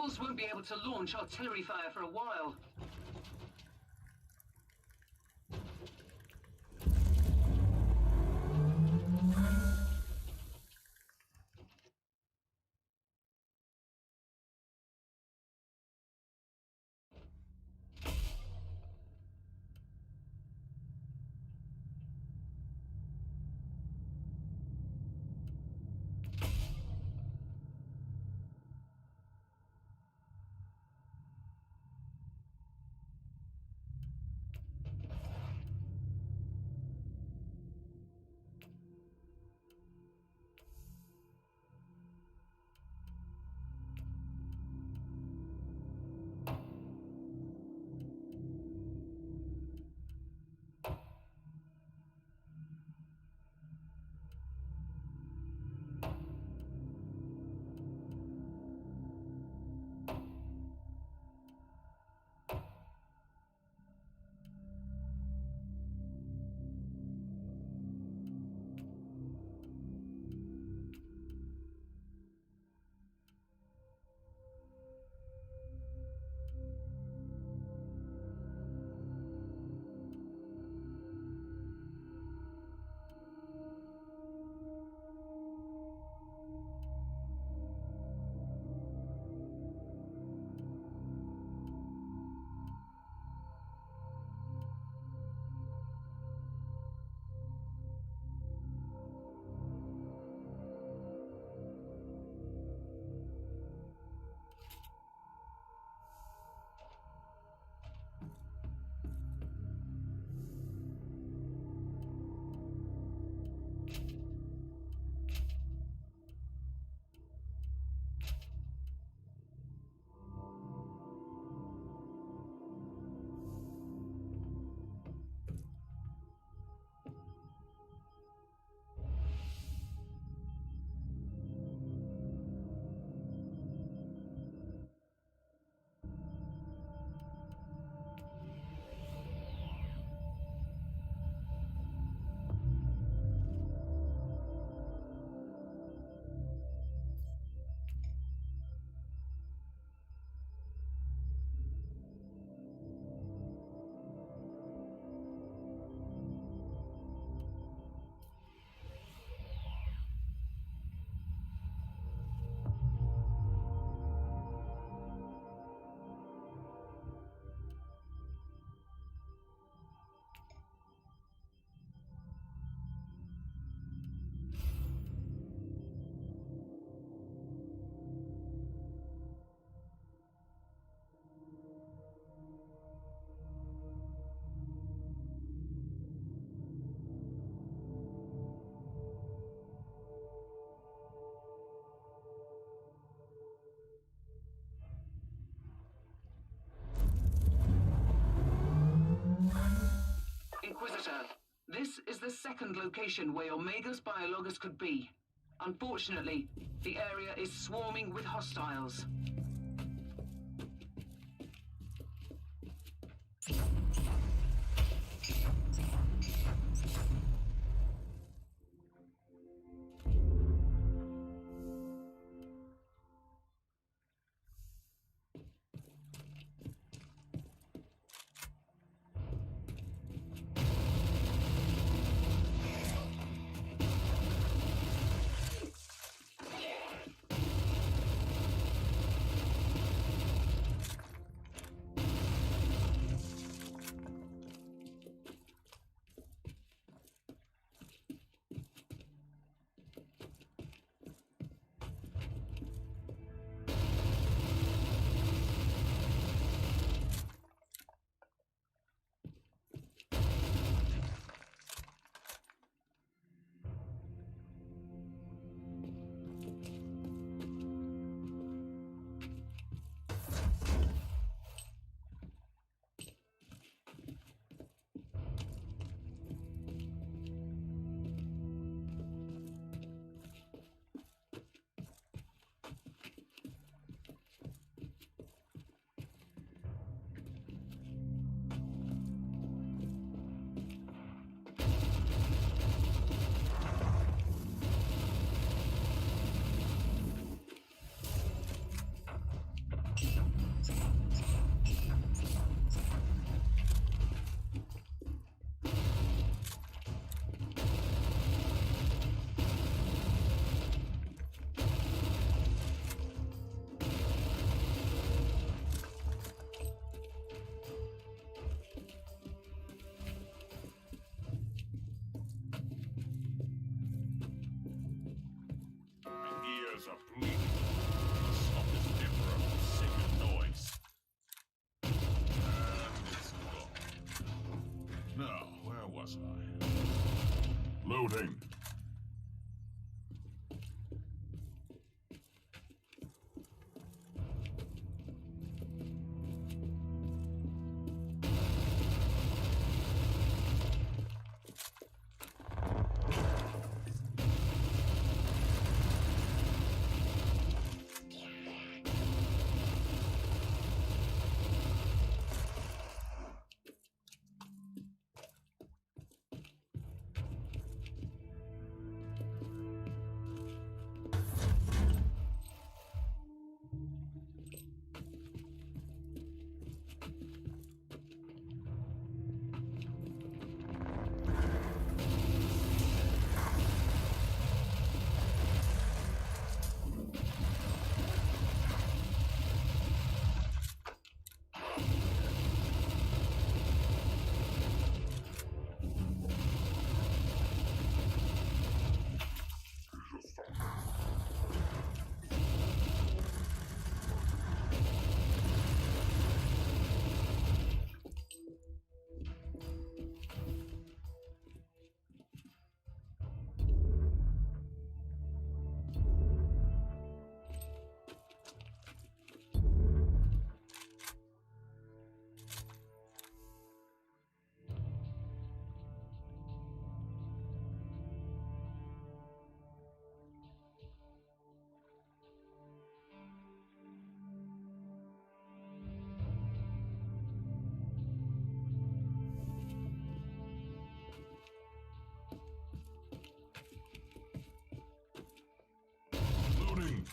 Rebels won't be able to launch artillery fire for a while. Inquisitor, this is the second location where your Magos Biologus could be. Unfortunately, the area is swarming with hostiles. ears are bleeding. Stop this emperor from singing noise. And it's gone. Now, where was I? Loading. Loading.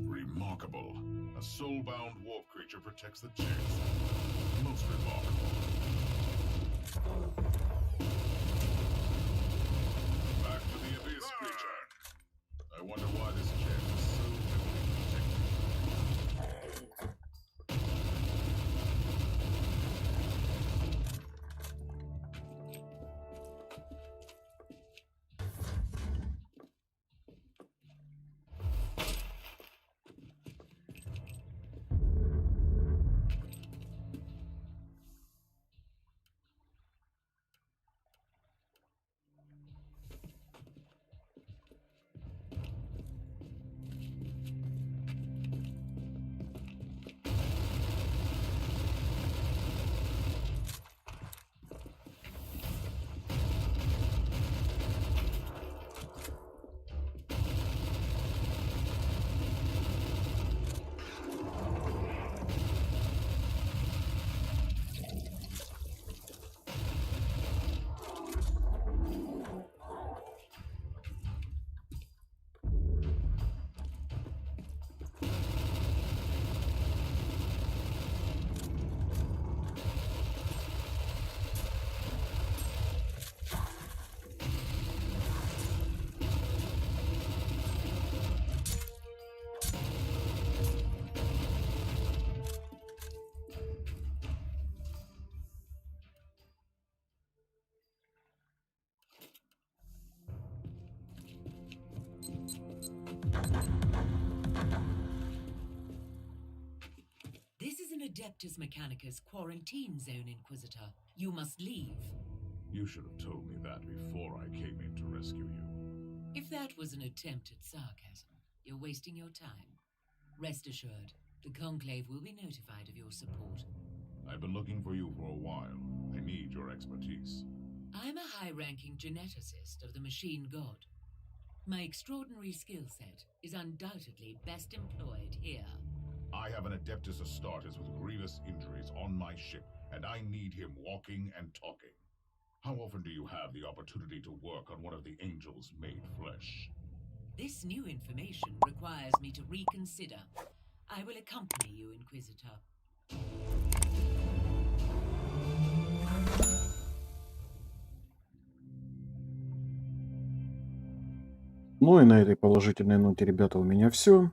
Remarkable. A soul-bound warp creature protects the chance. Most remarkable. Back to the abyss creature. I wonder why this chest is so heavily protected. This is an Adeptus Mechanicus quarantine zone, Inquisitor. You must leave. You should have told me that before I came in to rescue you. If that was an attempt at sarcasm, you're wasting your time. Rest assured, the Conclave will be notified of your support. I've been looking for you for a while. I need your expertise. I'm a high-ranking geneticist of the machine god. My extraordinary skill set is undoubtedly best employed here. I have an Adeptus Astartes with grievous injuries on my ship, and I need him walking and talking. How often do you have the opportunity to work on one of the angels made flesh? This new information requires me to reconsider. I will accompany you, Inquisitor. Ну и на этой положительной ноте, ребята, у меня все.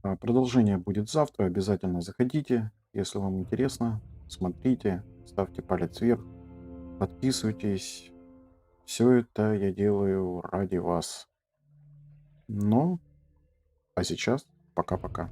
Продолжение будет завтра. Обязательно заходите. Если вам интересно, смотрите, ставьте палец вверх, подписывайтесь. Все это я делаю ради вас. Ну, а сейчас пока-пока.